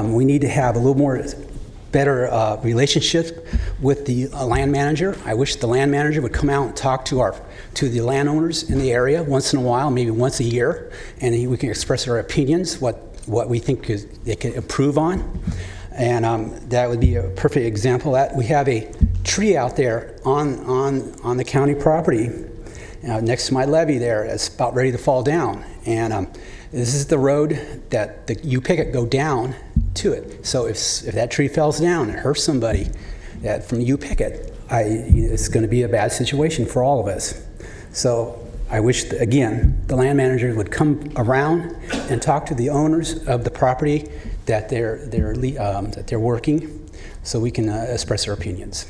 we need to have a little more better relationship with the land manager. I wish the land manager would come out and talk to the landowners in the area once in a while, maybe once a year, and we can express our opinions, what we think they can improve on. And that would be a perfect example of that. We have a tree out there on the county property next to my levee there. It's about ready to fall down. And this is the road that the U-Picket go down to it. So if that tree falls down and hurts somebody from U-Picket, it's going to be a bad situation for all of us. So I wish, again, the land manager would come around and talk to the owners of the property that they're working, so we can express our opinions.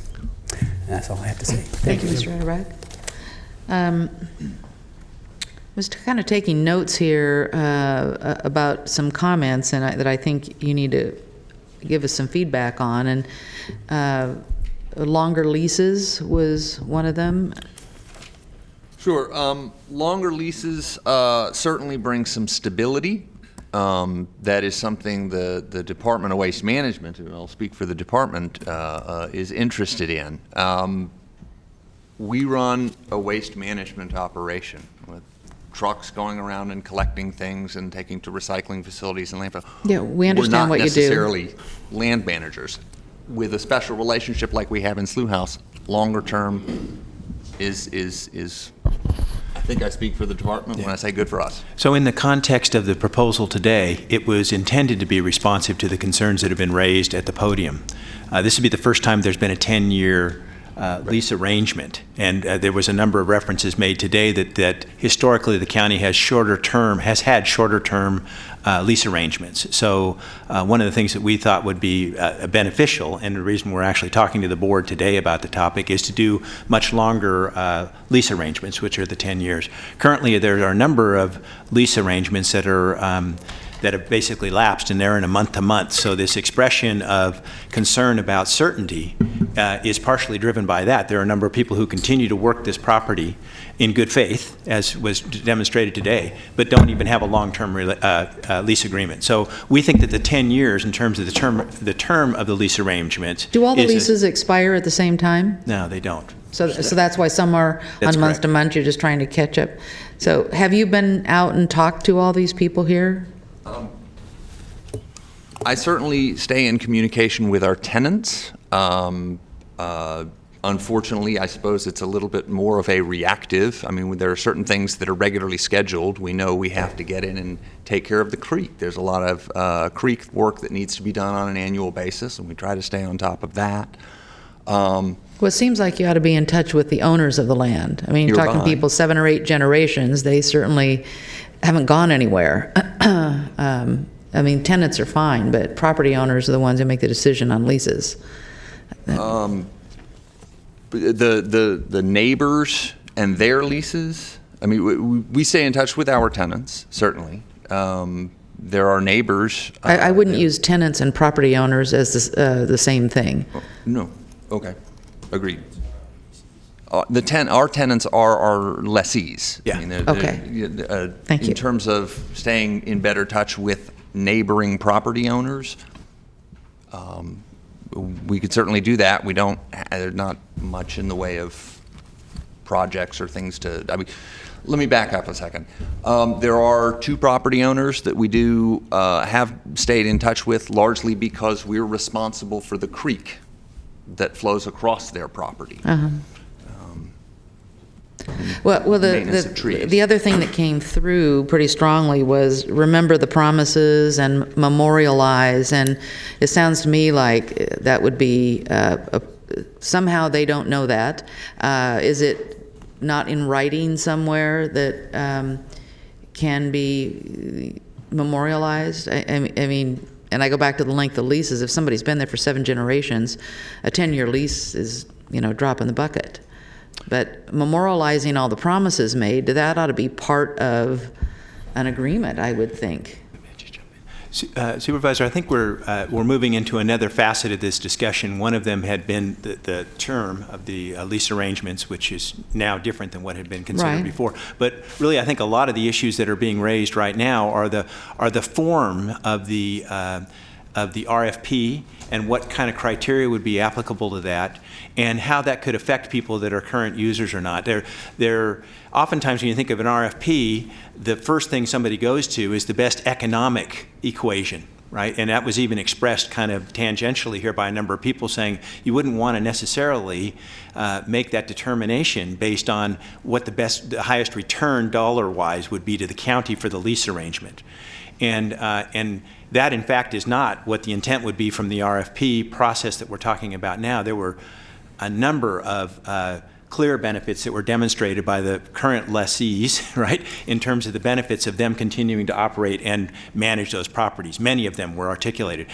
And that's all I have to say. Thank you, Mr. Utterback. Was kind of taking notes here about some comments that I think you need to give us some feedback on. And longer leases was one of them. Sure. Longer leases certainly bring some stability. That is something the Department of Waste Management, and I'll speak for the department, is interested in. We run a waste management operation with trucks going around and collecting things and taking to recycling facilities and landfill. Yeah, we understand what you do. We're not necessarily land managers. With a special relationship like we have in Slough House, longer term is I think I speak for the department when I say good for us. So in the context of the proposal today, it was intended to be responsive to the concerns that have been raised at the podium. This would be the first time there's been a 10-year lease arrangement, and there was a number of references made today that historically the county has had shorter term lease arrangements. So one of the things that we thought would be beneficial, and the reason we're actually talking to the board today about the topic, is to do much longer lease arrangements, which are the 10 years. Currently, there are a number of lease arrangements that have basically lapsed, and they're in a month-to-month. So this expression of concern about certainty is partially driven by that. There are a number of people who continue to work this property in good faith, as was demonstrated today, but don't even have a long-term lease agreement. So we think that the 10 years, in terms of the term of the lease arrangement, do all the leases expire at the same time? No, they don't. So that's why some are on month to month. You're just trying to catch up. So have you been out and talked to all these people here? I certainly stay in communication with our tenants. Unfortunately, I suppose it's a little bit more of a reactive. I mean, there are certain things that are regularly scheduled. We know we have to get in and take care of the creek. There's a lot of creek work that needs to be done on an annual basis, and we try to stay on top of that. Well, it seems like you ought to be in touch with the owners of the land. I mean, you're talking people 7 or 8 generations, they certainly haven't gone anywhere. I mean, tenants are fine, but property owners are the ones who make the decision on leases. The neighbors and their leases, I mean, we stay in touch with our tenants, certainly. There are neighbors. I wouldn't use tenants and property owners as the same thing. No. Okay. Agreed. our tenants are our lessees. Yeah. I mean, Okay. Thank you. In terms of staying in better touch with neighboring property owners, we could certainly do that. We don't, there's not much in the way of projects or things to, I mean, let me back up a second. There are 2 property owners that we do have stayed in touch with, largely because we're responsible for the creek that flows across their property. Well, Maintenance of trees. the other thing that came through pretty strongly was remember the promises and memorialize, and it sounds to me like that would be, somehow they don't know that. Is it not in writing somewhere that can be memorialized? I mean, and I go back to the length of leases. If somebody's been there for 7 generations, a 10-year lease is, a drop in the bucket. But memorializing all the promises made, that ought to be part of an agreement, I would think. Supervisor, I think we're moving into another facet of this discussion. One of them had been the term of the lease arrangements, which is now different than what had been considered before. But really, I think a lot of the issues that are being raised right now are the form of the RFP and what kind of criteria would be applicable to that, and how that could affect people that are current users or not. Oftentimes when you think of an RFP, the first thing somebody goes to is the best economic equation, right? And that was even expressed kind of tangentially here by a number of people, saying you wouldn't want to necessarily make that determination based on what the highest return dollar-wise would be to the county for the lease arrangement. And that, in fact, is not what the intent would be from the RFP process that we're talking about now. There were a number of clear benefits that were demonstrated by the current lessees, right, in terms of the benefits of them continuing to operate and manage those properties. Many of them were articulated.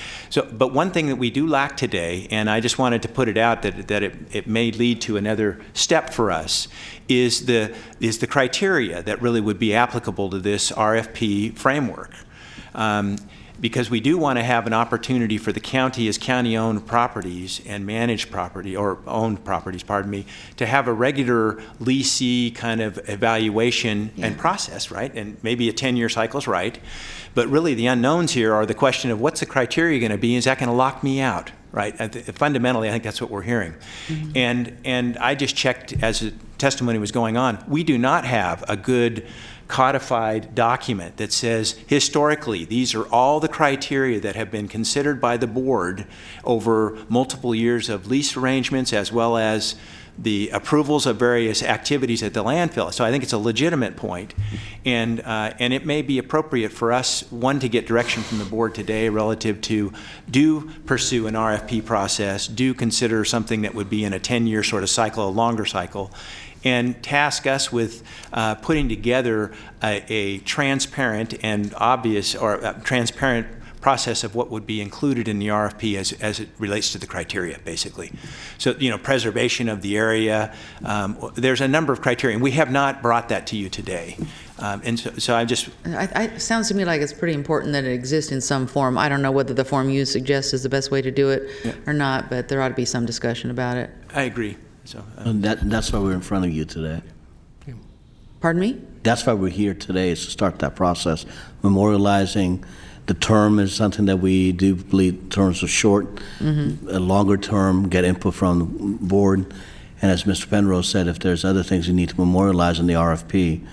But one thing that we do lack today, and I just wanted to put it out that it may lead to another step for us, is the criteria that really would be applicable to this RFP framework. Because we do want to have an opportunity for the county as county-owned properties and managed property, or owned properties, pardon me, to have a regular leasee kind of evaluation and process, right? And maybe a 10-year cycle is right. But really the unknowns here are the question of what's the criteria going to be? Is that going to lock me out, right? Fundamentally, I think that's what we're hearing. And I just checked as the testimony was going on. We do not have a good codified document that says historically these are all the criteria that have been considered by the board over multiple years of lease arrangements, as well as the approvals of various activities at the landfill. So I think it's a legitimate point, and it may be appropriate for us, one, to get direction from the board today relative to do pursue an RFP process, do consider something that would be in a 10-year sort of cycle, a longer cycle, and task us with putting together a transparent and obvious, or transparent process of what would be included in the RFP as it relates to the criteria, basically. So, preservation of the area. There's a number of criteria, and we have not brought that to you today. And so I just... It sounds to me like it's pretty important that it exists in some form. I don't know whether the form you suggest is the best way to do it or not, but there ought to be some discussion about it. I agree. So, that's why we're in front of you today. Pardon me? That's why we're here today, is to start that process. Memorializing the term is something that we do believe terms are short. A longer term, get input from the board. And as Mr. Penrose said, if there's other things we need to memorialize in the RFP,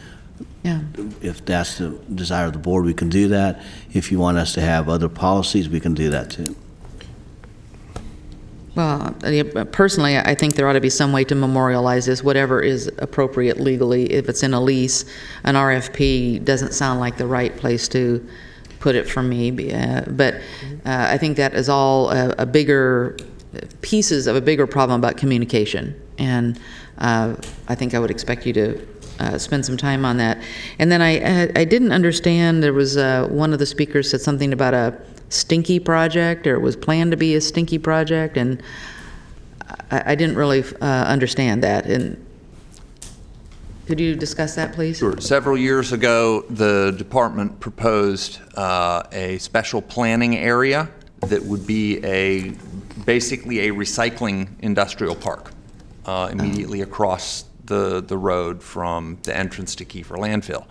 if that's the desire of the board, we can do that. If you want us to have other policies, we can do that too. Well, personally, I think there ought to be some way to memorialize this, whatever is appropriate legally. If it's in a lease, an RFP doesn't sound like the right place to put it for me. But I think that is all a bigger pieces of a bigger problem about communication. And I think I would expect you to spend some time on that. And then I didn't understand, there was one of the speakers said something about a stinky project, or it was planned to be a stinky project, and I didn't really understand that. And could you discuss that, please? Sure. Several years ago, the department proposed a special planning area that would be basically a recycling industrial park. immediately across the road from the entrance to Kiefer landfill.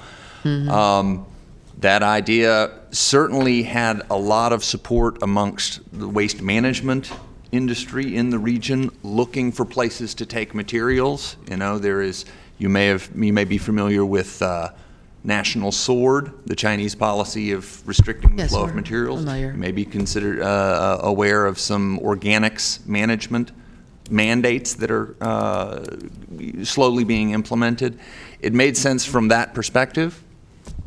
That idea certainly had a lot of support amongst the waste management industry in the region, looking for places to take materials. You know, there is, you may be familiar with National Sword, the Chinese policy of restricting the flow of materials. Familiar. You may be considered aware of some organics management mandates that are slowly being implemented. It made sense from that perspective.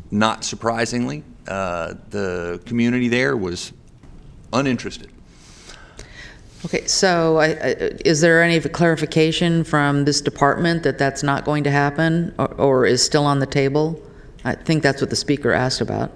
Not surprisingly, the community there was uninterested. Okay, so is there any clarification from this department that that's not going to happen, or is still on the table? I think that's what the speaker asked about.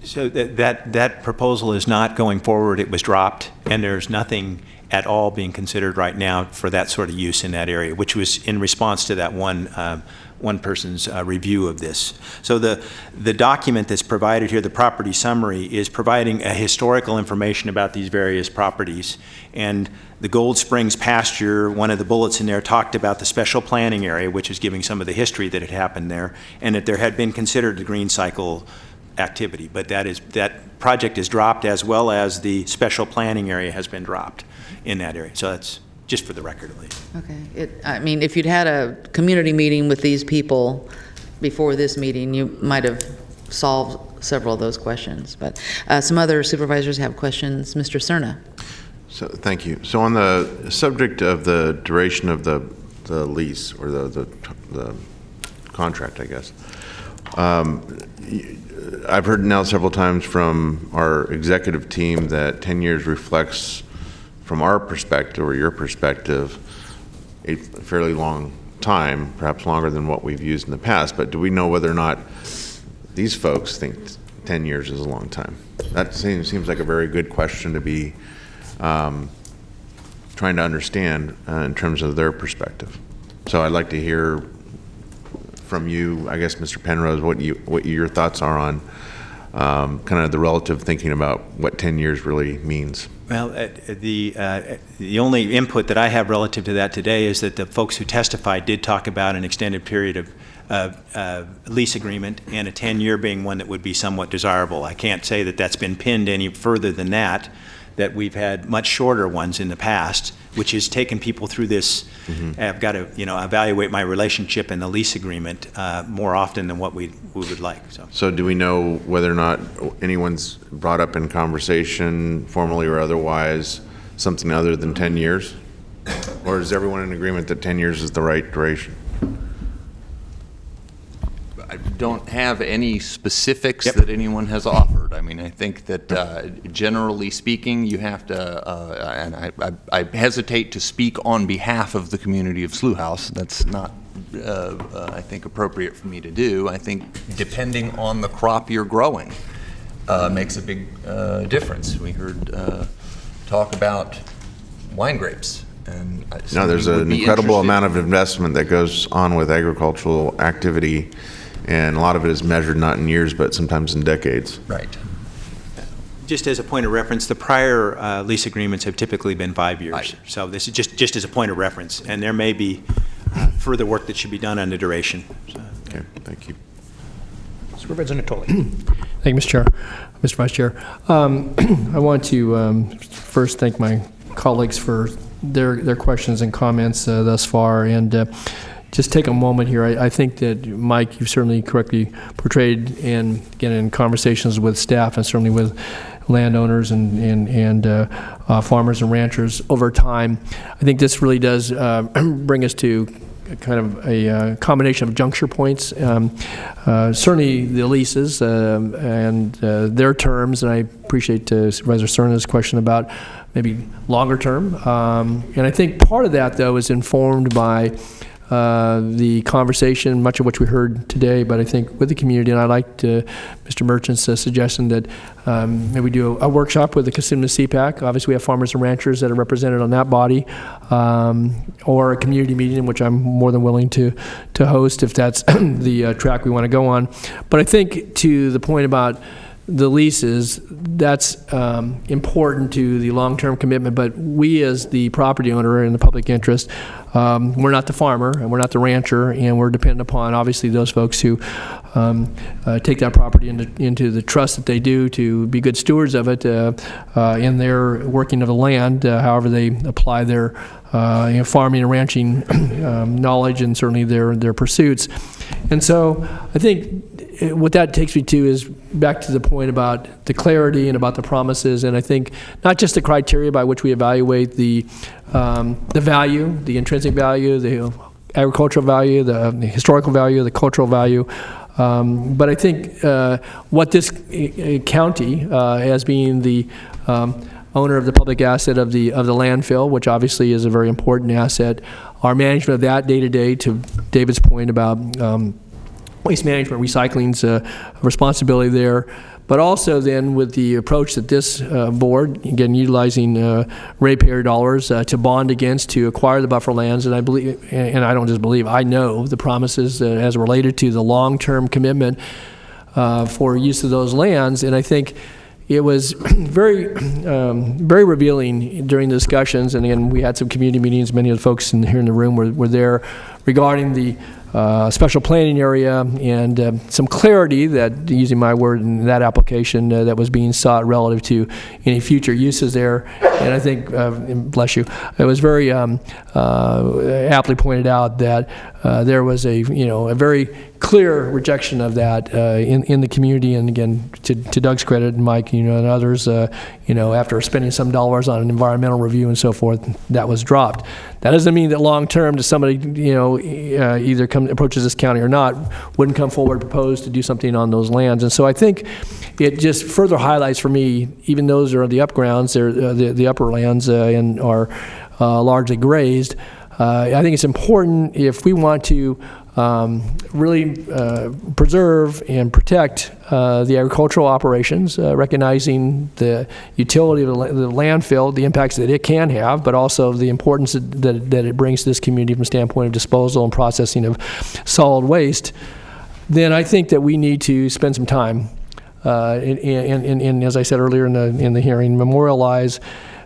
So that proposal is not going forward. It was dropped, and there's nothing at all being considered right now for that sort of use in that area, which was in response to that one person's review of this. So the document that's provided here, the property summary, is providing a historical information about these various properties. And the Gold Springs pasture, one of the bullets in there talked about the special planning area, which is giving some of the history that had happened there, and that there had been considered the green cycle activity. But that project is dropped, as well as the special planning area has been dropped in that area. So that's just for the record, at least. Okay. I mean, if you'd had a community meeting with these people before this meeting, you might have solved several of those questions. But some other supervisors have questions. Mr. Cerna. So, thank you. So on the subject of the duration of the lease, or the contract, I guess, I've heard now several times from our executive team that 10 years reflects, from our perspective or your perspective, a fairly long time, perhaps longer than what we've used in the past. But do we know whether or not these folks think 10 years is a long time? That seems like a very good question to be trying to understand in terms of their perspective. So I'd like to hear from you, I guess, Mr. Penrose, what your thoughts are on kind of the relative thinking about what 10 years really means. Well, the only input that I have relative to that today is that the folks who testified did talk about an extended period of lease agreement, and a 10-year being one that would be somewhat desirable. I can't say that that's been pinned any further than that we've had much shorter ones in the past, which has taken people through this. I've got to, evaluate my relationship in the lease agreement more often than what we would like. So do we know whether or not anyone's brought up in conversation, formally or otherwise, something other than 10 years? Or is everyone in agreement that 10 years is the right duration? I don't have any specifics that anyone has offered. I mean, I think that generally speaking, you have to, and I hesitate to speak on behalf of the community of Slough House. That's not, I think, appropriate for me to do. I think depending on the crop you're growing makes a big difference. We heard talk about wine grapes. And no, there's an incredible amount of investment that goes on with agricultural activity. And a lot of it is measured not in years, but sometimes in decades. Right. Just as a point of reference, the prior lease agreements have typically been 5 years. Right. So this is just as a point of reference. And there may be further work that should be done on the duration. So, okay, thank you. Supervisor Natoli. Thank you, Mr. Chair. Mr. Vice Chair. I want to first thank my colleagues for their questions and comments thus far. And just take a moment here. I think that, Mike, you've certainly correctly portrayed, and again, in conversations with staff and certainly with landowners and farmers and ranchers over time, I think this really does bring us to kind of a combination of juncture points. Certainly the leases and their terms, and I appreciate Supervisor Cerna's question about maybe longer term. And I think part of that, though, is informed by the conversation, much of which we heard today, but I think with the community, and I liked Mr. Merchant's suggestion that maybe we do a workshop with the Kissimmee CPAC. Obviously, we have farmers and ranchers that are represented on that body, or a community meeting, in which I'm more than willing to host if that's the track we want to go on. But I think to the point about the leases, that's important to the long-term commitment, but we as the property owner in the public interest, we're not the farmer and we're not the rancher, and we're dependent upon obviously those folks who take that property into the trust that they do to be good stewards of it in their working of the land, however they apply their farming and ranching knowledge and certainly their pursuits. And so I think what that takes me to is back to the point about the clarity and about the promises, and I think not just the criteria by which we evaluate the value, the intrinsic value, the agricultural value, the historical value, the cultural value, but I think what this county, as being the owner of the public asset of the landfill, which obviously is a very important asset, our management of that day to day, to David's point about waste management, recycling's responsibility there, but also then with the approach that this board, again, utilizing ratepayer dollars to bond against to acquire the buffer lands, and I believe, and I don't just believe, I know the promises as related to the long-term commitment for use of those lands, and I think it was very revealing during the discussions, and again, we had some community meetings, many of the folks here in the room were there, regarding the special planning area and some clarity that, using my word in that application, that was being sought relative to any future uses there. And I think, bless you, it was very aptly pointed out that there was a very clear rejection of that in the community. And again, to Doug's credit, and Mike, and others, after spending some dollars on an environmental review and so forth, that was dropped. That doesn't mean that long term, to somebody either approaches this county or not, wouldn't come forward and propose to do something on those lands. And so I think it just further highlights for me, even those are the upgrounds, the upper lands and are largely grazed. I think it's important if we want to really preserve and protect the agricultural operations, recognizing the utility of the landfill, the impacts that it can have, but also the importance that it brings to this community from the standpoint of disposal and processing of solid waste, then I think that we need to spend some time, and as I said earlier in the hearing, memorialize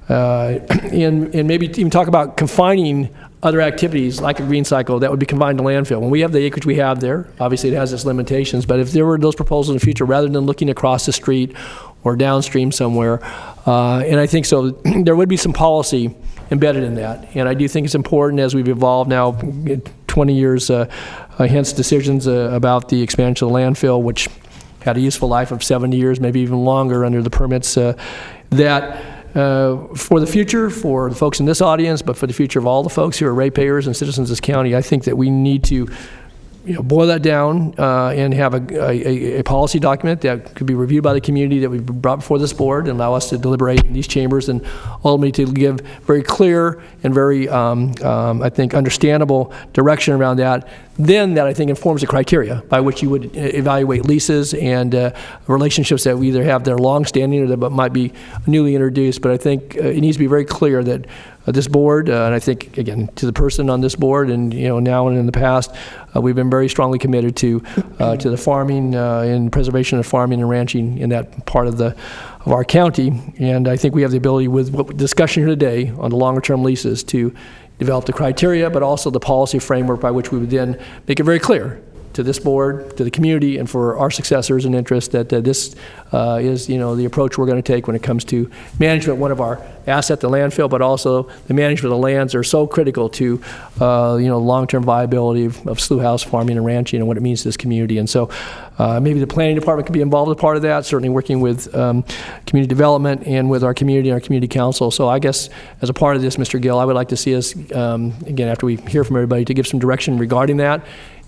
and maybe even talk about confining other activities like a green cycle that would be confined to landfill. When we have the acreage we have there, obviously it has its limitations, but if there were those proposals in the future, rather than looking across the street or downstream somewhere, and I think so, there would be some policy embedded in that. And I do think it's important as we've evolved now 20 years hence decisions about the expansion of the landfill, which had a useful life of 70 years, maybe even longer under the permits, that for the future, for the folks in this audience, but for the future of all the folks who are ratepayers and citizens of this county, I think that we need to boil that down and have a policy document that could be reviewed by the community that we brought before this board and allow us to deliberate in these chambers and ultimately to give very clear and very, I think, understandable direction around that. Then that, I think, informs the criteria by which you would evaluate leases and relationships that we either have that are long-standing or that might be newly introduced. But I think it needs to be very clear that this board, and I think, again, to the person on this board and, now and in the past, we've been very strongly committed to the farming and preservation of farming and ranching in that part of our county. And I think we have the ability with what discussion here today on the longer-term leases to develop the criteria, but also the policy framework by which we would then make it very clear to this board, to the community, and for our successors and interests that this is, the approach we're going to take when it comes to management, one of our asset, the landfill, but also the management of the lands are so critical to, long-term viability of slough house farming and ranching and what it means to this community. And so maybe the planning department could be involved as part of that, certainly working with community development and with our community and our community council. So I guess as a part of this, Mr. Gill, I would like to see us, again, after we hear from everybody, to give some direction regarding that.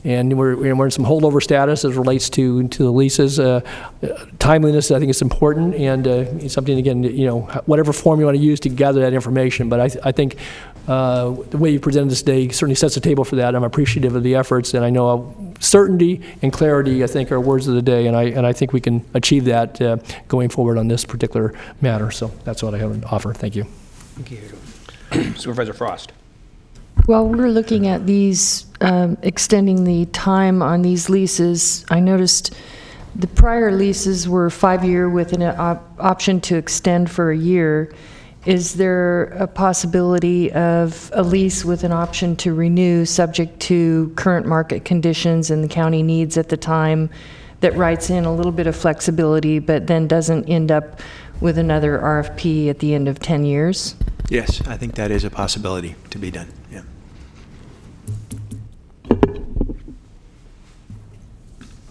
And we're in some holdover status as relates to the leases. Timeliness, I think, is important, and it's something, again, whatever form you want to use to gather that information. But I think the way you presented this today certainly sets the table for that. I'm appreciative of the efforts, and I know certainty and clarity, I think, are words of the day, and I think we can achieve that going forward on this particular matter. So that's what I have to offer. Thank you. Thank you. Supervisor Frost. While we're looking at these, extending the time on these leases, I noticed the prior leases were 5-year with an option to extend for a year. Is there a possibility of a lease with an option to renew subject to current market conditions and the county needs at the time that writes in a little bit of flexibility but then doesn't end up with another RFP at the end of 10 years? Yes, I think that is a possibility to be done, yeah.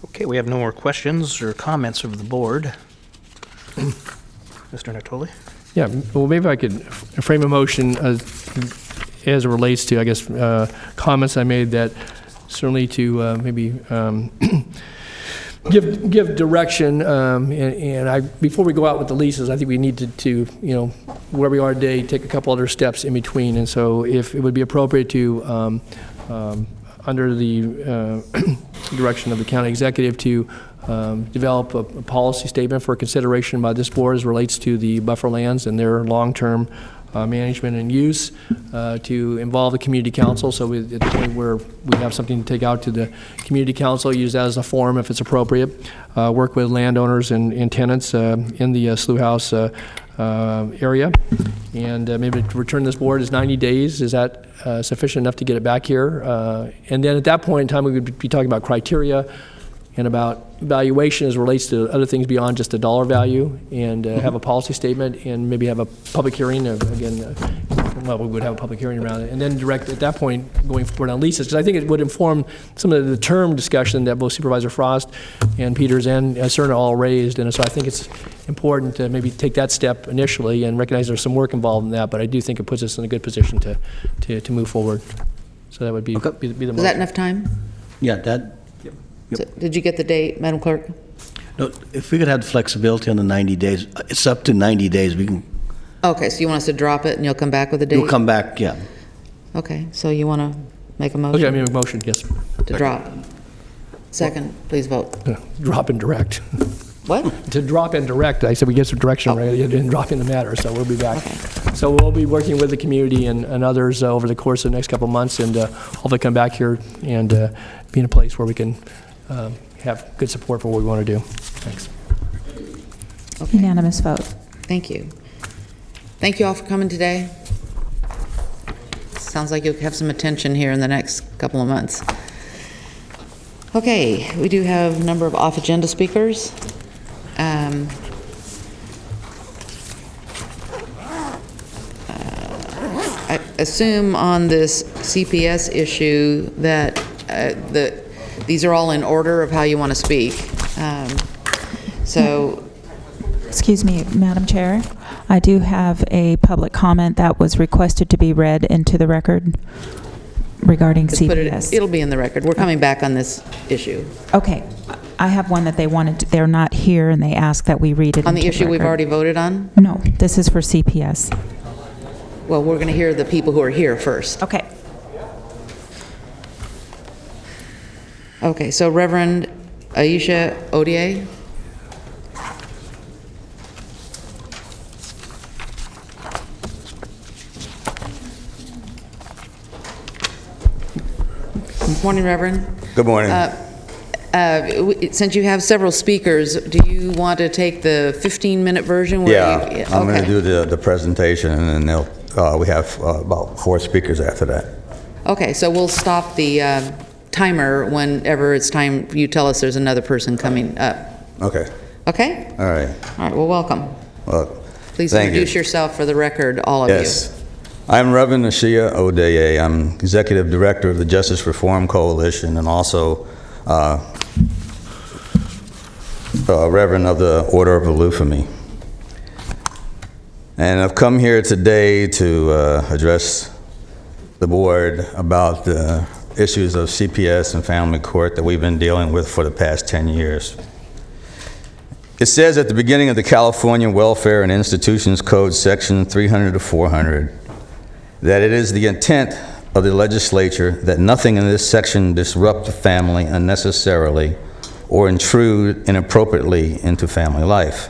Okay, we have no more questions or comments of the board. Mr. Natoli? Yeah, well, maybe I could frame a motion as it relates to, I guess, comments I made that certainly to maybe give direction. Before we go out with the leases, I think we need to where we are today, take a couple other steps in between. And so if it would be appropriate to, under the direction of the county executive, to develop a policy statement for consideration by this board as relates to the buffer lands and their long-term management and use, to involve the community council, so at the point where we have something to take out to the community council, use that as a forum if it's appropriate, work with landowners and tenants in the Slough House area, and maybe to return this board is 90 days. Is that sufficient enough to get it back here? And then at that point in time, we would be talking about criteria and about valuation as relates to other things beyond just the dollar value, and have a policy statement and maybe have a public hearing, well, we would have a public hearing around it, and then direct at that point going forward on leases, because I think it would inform some of the term discussion that both Supervisor Frost and Peters and Cerna all raised, and so I think it's important to maybe take that step initially and recognize there's some work involved in that, but I do think it puts us in a good position to move forward. So that would be, be the motion. Is that enough time? Yeah, that. So, did you get the date, Madam Clerk? No, if we could have the flexibility on the 90 days, it's up to 90 days. We can. Okay, so you want us to drop it and you'll come back with a date? You'll come back, yeah. Okay, so you want to make a motion? Okay, I mean a motion, yes. To drop. Second, please vote. Drop and direct. What? To drop and direct. I said we get some direction, right? You didn't drop in the matter, so we'll be back. Okay. So we'll be working with the community and others over the course of the next couple of months, and hopefully come back here and be in a place where we can have good support for what we want to do. Thanks. Okay. Unanimous vote. Thank you. Thank you all for coming today. Sounds like you'll have some attention here in the next couple of months. Okay, we do have a number of off-agenda speakers. I assume on this CPS issue that these are all in order of how you want to speak. Excuse me, Madam Chair. I do have a public comment that was requested to be read into the record regarding CPS. It'll be in the record. We're coming back on this issue. Okay. I have one that they wanted, they're not here, and they asked that we read it on the into issue record. We've already voted on? No, this is for CPS. Well, we're going to hear the people who are here first. Okay. Okay, so Reverend Aisha Odier. Morning, Reverend. Good morning. Since you have several speakers, do you want to take the 15-minute version? Yeah, I'm going to do the presentation, and then we have about 4 speakers after that. Okay, so we'll stop the timer whenever it's time you tell us there's another person coming up. Okay. Okay? All right. All right, well, welcome. Well, Please thank introduce you. yourself for the record, all of you. Yes. I'm Reverend Ashia Odeye. I'm Executive Director of the Justice Reform Coalition and also Reverend of the Order of Eleuthemy. And I've come here today to address the board about the issues of CPS and family court that we've been dealing with for the past 10 years. It says at the beginning of the California Welfare and Institutions Code, section 300 to 400, that it is the intent of the legislature that nothing in this section disrupt the family unnecessarily or intrude inappropriately into family life.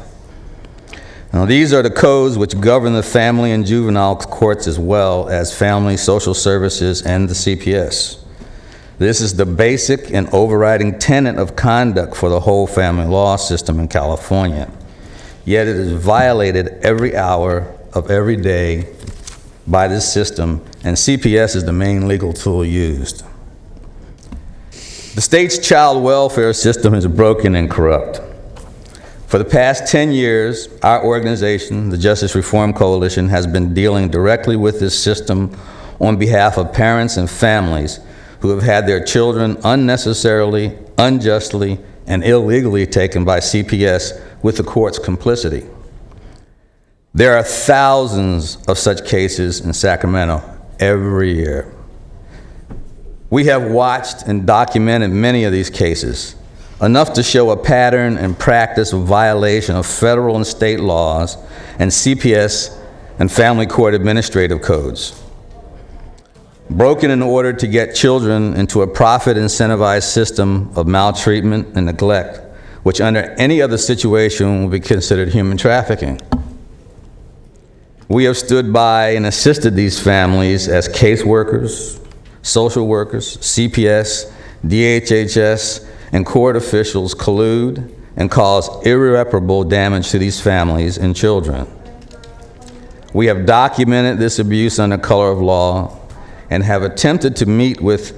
Now, these are the codes which govern the family and juvenile courts as well as family social services and the CPS. This is the basic and overriding tenet of conduct for the whole family law system in California. Yet it is violated every hour of every day by this system, and CPS is the main legal tool used. The state's child welfare system is broken and corrupt. For the past 10 years, our organization, the Justice Reform Coalition, has been dealing directly with this system on behalf of parents and families who have had their children unnecessarily, unjustly, and illegally taken by CPS with the court's complicity. There are thousands of such cases in Sacramento every year. We have watched and documented many of these cases, enough to show a pattern and practice of violation of federal and state laws and CPS and family court administrative codes. Broken in order to get children into a profit-incentivized system of maltreatment and neglect, which under any other situation would be considered human trafficking. We have stood by and assisted these families as caseworkers, social workers, CPS, DHHS, and court officials collude and cause irreparable damage to these families and children. We have documented this abuse under color of law and have attempted to meet with,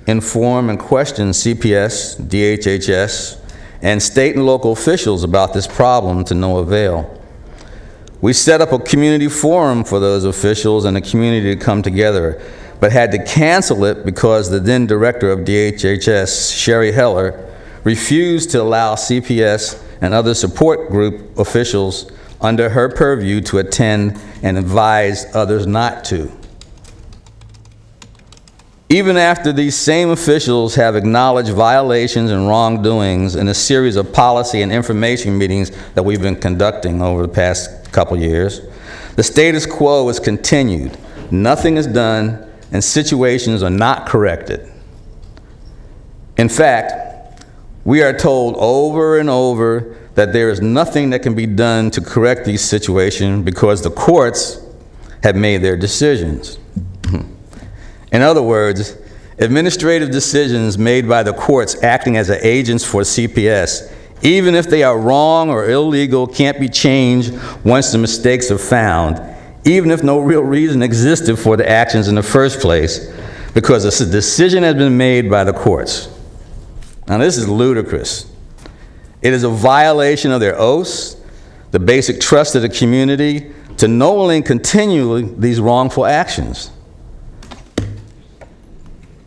inform, and question CPS, DHHS, and state and local officials about this problem to no avail. We set up a community forum for those officials and the community to come together, but had to cancel it because the then director of DHHS, Sherry Heller, refused to allow CPS and other support group officials under her purview to attend and advise others not to. Even after these same officials have acknowledged violations and wrongdoings in a series of policy and information meetings that we've been conducting over the past couple years, the status quo is continued. Nothing is done, and situations are not corrected. In fact, we are told over and over that there is nothing that can be done to correct these situations because the courts have made their decisions. In other words, administrative decisions made by the courts acting as agents for CPS, even if they are wrong or illegal, can't be changed once the mistakes are found, even if no real reason existed for the actions in the first place, because a decision has been made by the courts. Now, this is ludicrous. It is a violation of their oaths, the basic trust of the community, to knowingly and continue these wrongful actions.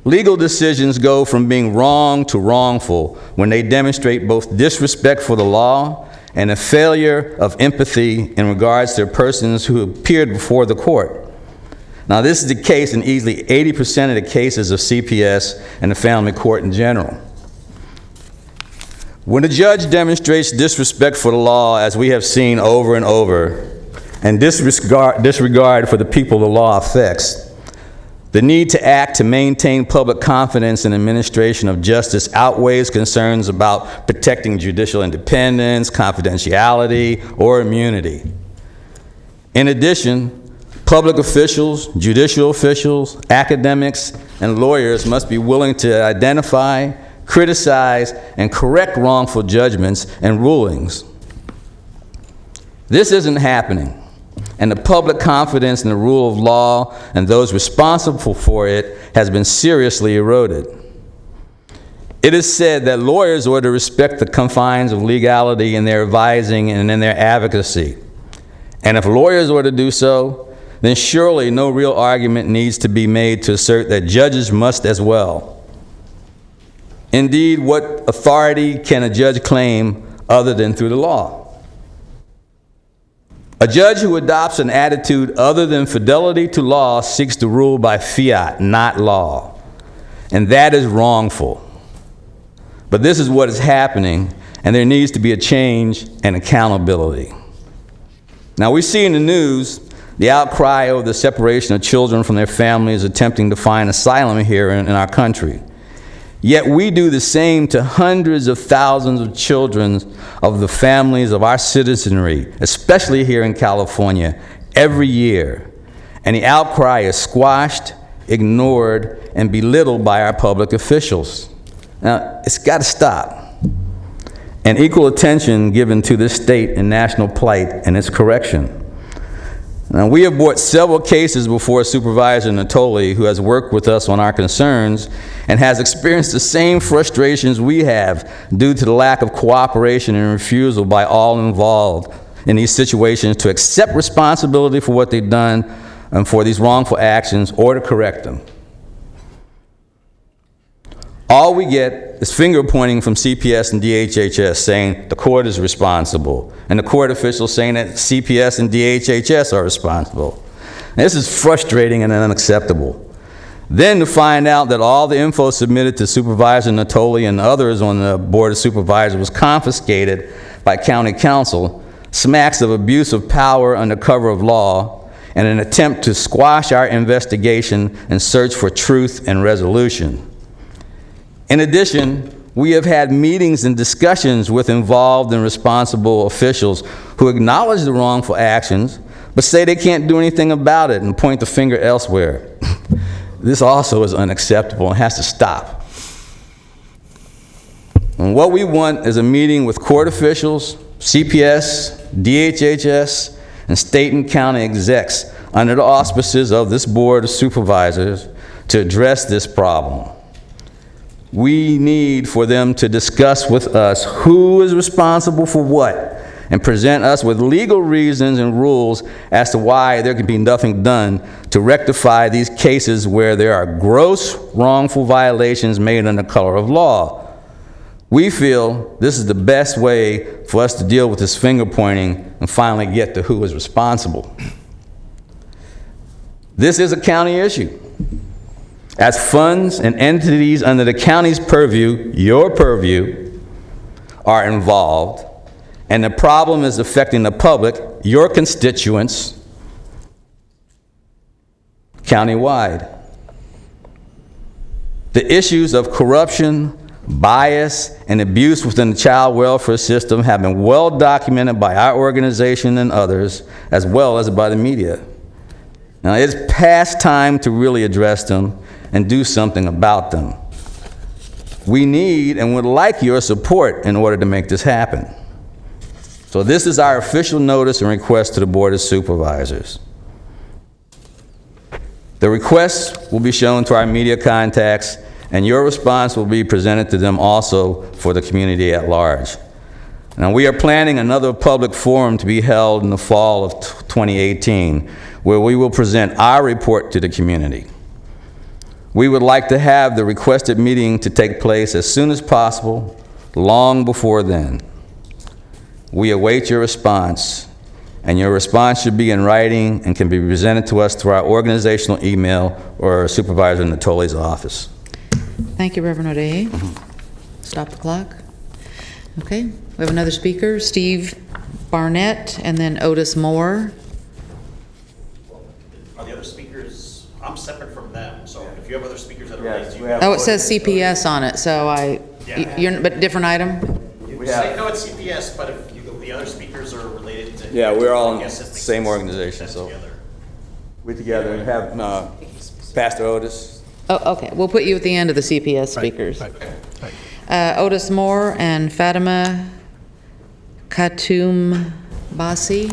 Legal decisions go from being wrong to wrongful when they demonstrate both disrespect for the law and a failure of empathy in regards to persons who appeared before the court. Now, this is the case in easily 80% of the cases of CPS and the family court in general. When a judge demonstrates disrespect for the law, as we have seen over and over, and disregard for the people the law affects, the need to act to maintain public confidence in administration of justice outweighs concerns about protecting judicial independence, confidentiality, or immunity. In addition, public officials, judicial officials, academics, and lawyers must be willing to identify, criticize, and correct wrongful judgments and rulings. This isn't happening, and the public confidence in the rule of law and those responsible for it has been seriously eroded. It is said that lawyers ought to respect the confines of legality in their advising and in their advocacy. And if lawyers ought to do so, then surely no real argument needs to be made to assert that judges must as well. Indeed, what authority can a judge claim other than through the law? A judge who adopts an attitude other than fidelity to law seeks to rule by fiat, not law. And that is wrongful. But this is what is happening, and there needs to be a change and accountability. Now, we see in the news the outcry over the separation of children from their families attempting to find asylum here in our country. Yet we do the same to hundreds of thousands of children of the families of our citizenry, especially here in California, every year. And the outcry is squashed, ignored, and belittled by our public officials. Now, it's got to stop. And equal attention given to this state and national plight and its correction. Now, we have brought several cases before Supervisor Natoli, who has worked with us on our concerns and has experienced the same frustrations we have due to the lack of cooperation and refusal by all involved in these situations to accept responsibility for what they've done and for these wrongful actions or to correct them. All we get is finger pointing from CPS and DHHS saying the court is responsible, and the court officials saying that CPS and DHHS are responsible. And this is frustrating and unacceptable. Then to find out that all the info submitted to Supervisor Natoli and others on the Board of Supervisors was confiscated by County Council smacks of abuse of power under cover of law and an attempt to squash our investigation and search for truth and resolution. In addition, we have had meetings and discussions with involved and responsible officials who acknowledge the wrongful actions, but say they can't do anything about it and point the finger elsewhere. This also is unacceptable and has to stop. And what we want is a meeting with court officials, CPS, DHHS, and state and county execs under the auspices of this Board of Supervisors to address this problem. We need for them to discuss with us who is responsible for what and present us with legal reasons and rules as to why there can be nothing done to rectify these cases where there are gross wrongful violations made under color of law. We feel this is the best way for us to deal with this finger pointing and finally get to who is responsible. This is a county issue. As funds and entities under the county's purview, your purview, are involved, and the problem is affecting the public, your constituents, countywide. The issues of corruption, bias, and abuse within the child welfare system have been well documented by our organization and others, as well as by the media. Now, it's past time to really address them and do something about them. We need and would like your support in order to make this happen. So this is our official notice and request to the Board of Supervisors. The request will be shown to our media contacts, and your response will be presented to them also for the community at large. Now, we are planning another public forum to be held in the fall of 2018, where we will present our report to the community. We would like to have the requested meeting to take place as soon as possible, long before then. We await your response, and your response should be in writing and can be presented to us through our organizational email or Supervisor Natoli's office. Thank you, Reverend O'Day. Stop the clock. Okay, we have another speaker, Steve Barnett, and then Otis Moore. Are the other speakers, I'm separate from them, so if you have other speakers that are related to you. Oh, it says CPS on it, so but different item? No, it's CPS, but if the other speakers are related to. Yeah, we're all in the same organization, so we're together and have Pastor Otis. Oh, okay, we'll put you at the end of the CPS speakers. Otis Moore and Fatima Khatum Basi.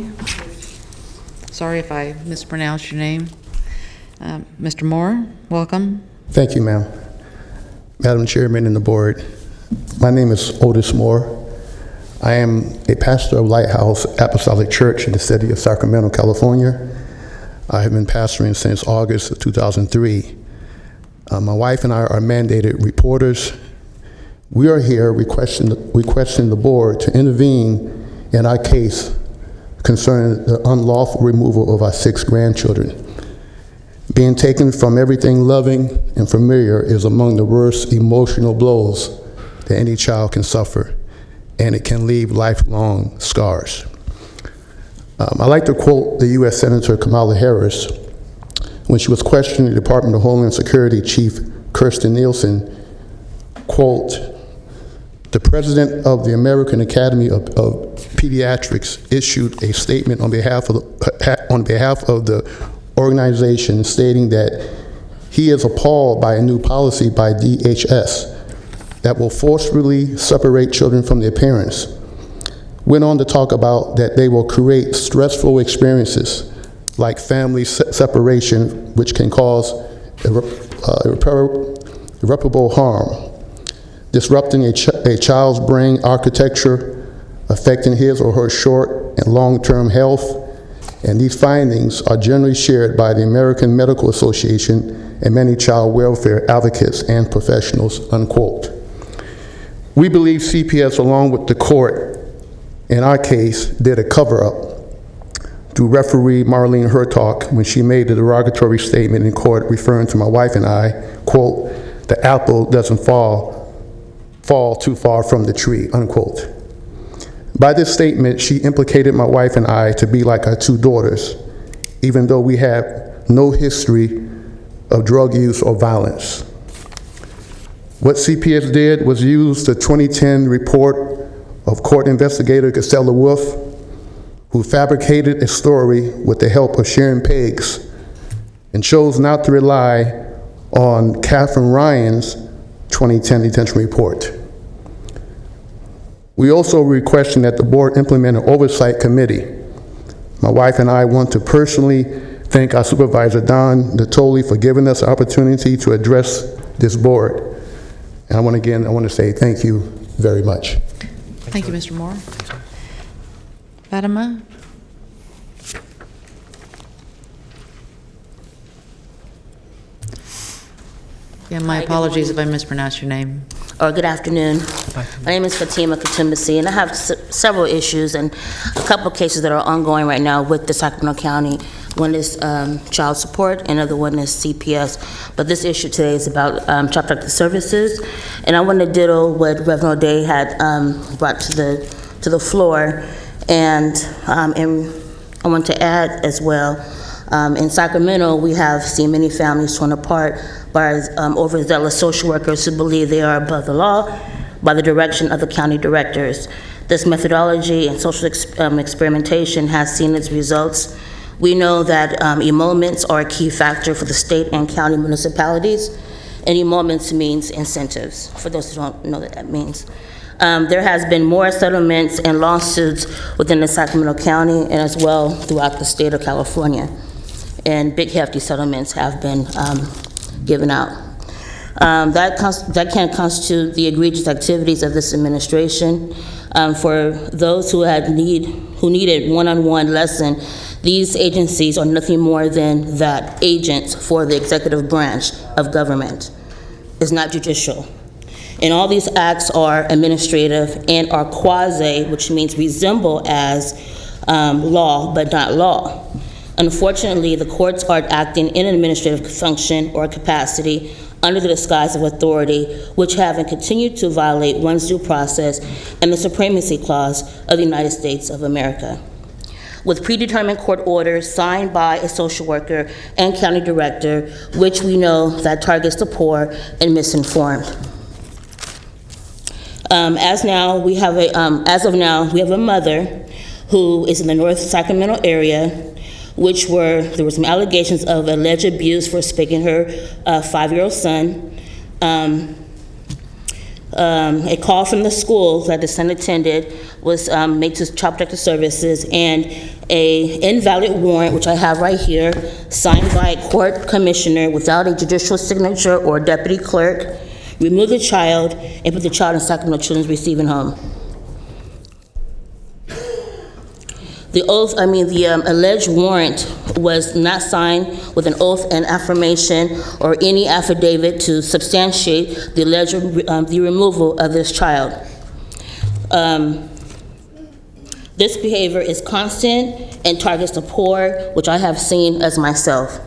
Sorry if I mispronounced your name. Mr. Moore, welcome. Thank you, ma'am. Madam Chairman and the board, my name is Otis Moore. I am a pastor of Lighthouse Apostolic Church in the city of Sacramento, California. I have been pastoring since August of 2003. My wife and I are mandated reporters. We are here requesting the board to intervene in our case concerning the unlawful removal of our 6 grandchildren. Being taken from everything loving and familiar is among the worst emotional blows that any child can suffer, and it can leave lifelong scars. I like to quote the U.S. Senator Kamala Harris when she was questioning the Department of Homeland Security Chief Kirstjen Nielsen, quote, "The president of the American Academy of Pediatrics issued a statement on behalf of the organization stating that he is appalled by a new policy by DHS that will forcefully separate children from their parents. Went on to talk about that they will create stressful experiences like family separation, which can cause irreparable harm, disrupting a child's brain architecture, affecting his or her short and long-term health. And these findings are generally shared by the American Medical Association and many child welfare advocates and professionals, unquote. We believe CPS, along with the court, in our case, did a cover-up through referee Marlene Hertog when she made the derogatory statement in court referring to my wife and I, quote, "The apple doesn't fall too far from the tree," unquote. By this statement, she implicated my wife and I to be like our two daughters, even though we have no history of drug use or violence. What CPS did was use the 2010 report of court investigator Casella Wolf, who fabricated a story with the help of Sharon Peggs and chose not to rely on Catherine Ryan's 2010 detention report. We also requested that the board implement an oversight committee. My wife and I want to personally thank our supervisor, Don Natoli, for giving us the opportunity to address this board. And I want to say thank you very much. Thank you, Mr. Moore. Fatima? Yeah, my apologies if I mispronounced your name. Or good afternoon. My name is Fatima Katumbasi, and I have several issues and a couple of cases that are ongoing right now with the Sacramento County. One is child support, and another one is CPS. But this issue today is about child protective services, and I want to diddle what Reverend O'Day had brought to the floor, and I want to add as well. In Sacramento, we have seen many families torn apart by overzealous social workers who believe they are above the law by the direction of the county directors. This methodology and social experimentation has seen its results. We know that emoluments are a key factor for the state and county municipalities, and emoluments means incentives, for those who don't know what that means. There has been more settlements and lawsuits within the Sacramento County and as well throughout the state of California. And big hefty settlements have been given out. That can constitute the egregious activities of this administration. For those who needed one-on-one lesson, these agencies are nothing more than that, agents for the executive branch of government. It's not judicial. And all these acts are administrative and are quasi, which means resemble as law, but not law. Unfortunately, the courts are acting in an administrative function or capacity under the disguise of authority, which have and continue to violate one's due process and the supremacy clause of the United States of America. With predetermined court orders signed by a social worker and county director, which we know that targets the poor and misinformed. As of now, we have a mother who is in the North Sacramento area, there were some allegations of alleged abuse for spanking her 5-year-old son. A call from the school that the son attended was made to Child Protective Services, and a invalid warrant, which I have right here, signed by a court commissioner without a judicial signature or deputy clerk, removed the child and put the child in Sacramento Children's Receiving Home. The alleged warrant was not signed with an oath and affirmation or any affidavit to substantiate the alleged the removal of this child. This behavior is constant and targets the poor, which I have seen as myself.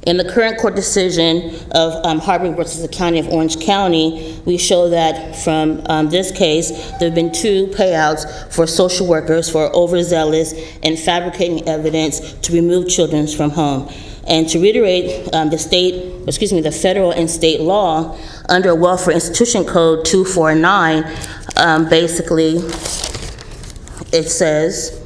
In the current court decision of Harbor versus the County of Orange County, we show that from this case, there have been 2 payouts for social workers for overzealous and fabricating evidence to remove children from home. And to reiterate, the federal and state law under Welfare Institution Code 249, basically, it says,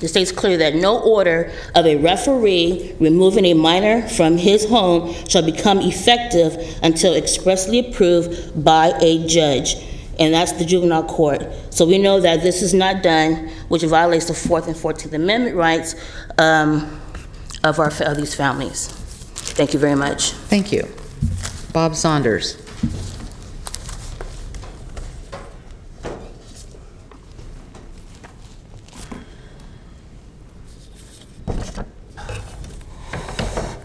It states clearly that no order of a referee removing a minor from his home shall become effective until expressly approved by a judge, and that's the juvenile court. So we know that this is not done, which violates the 4th and 14th Amendment rights of these families. Thank you very much. Thank you. Bob Saunders.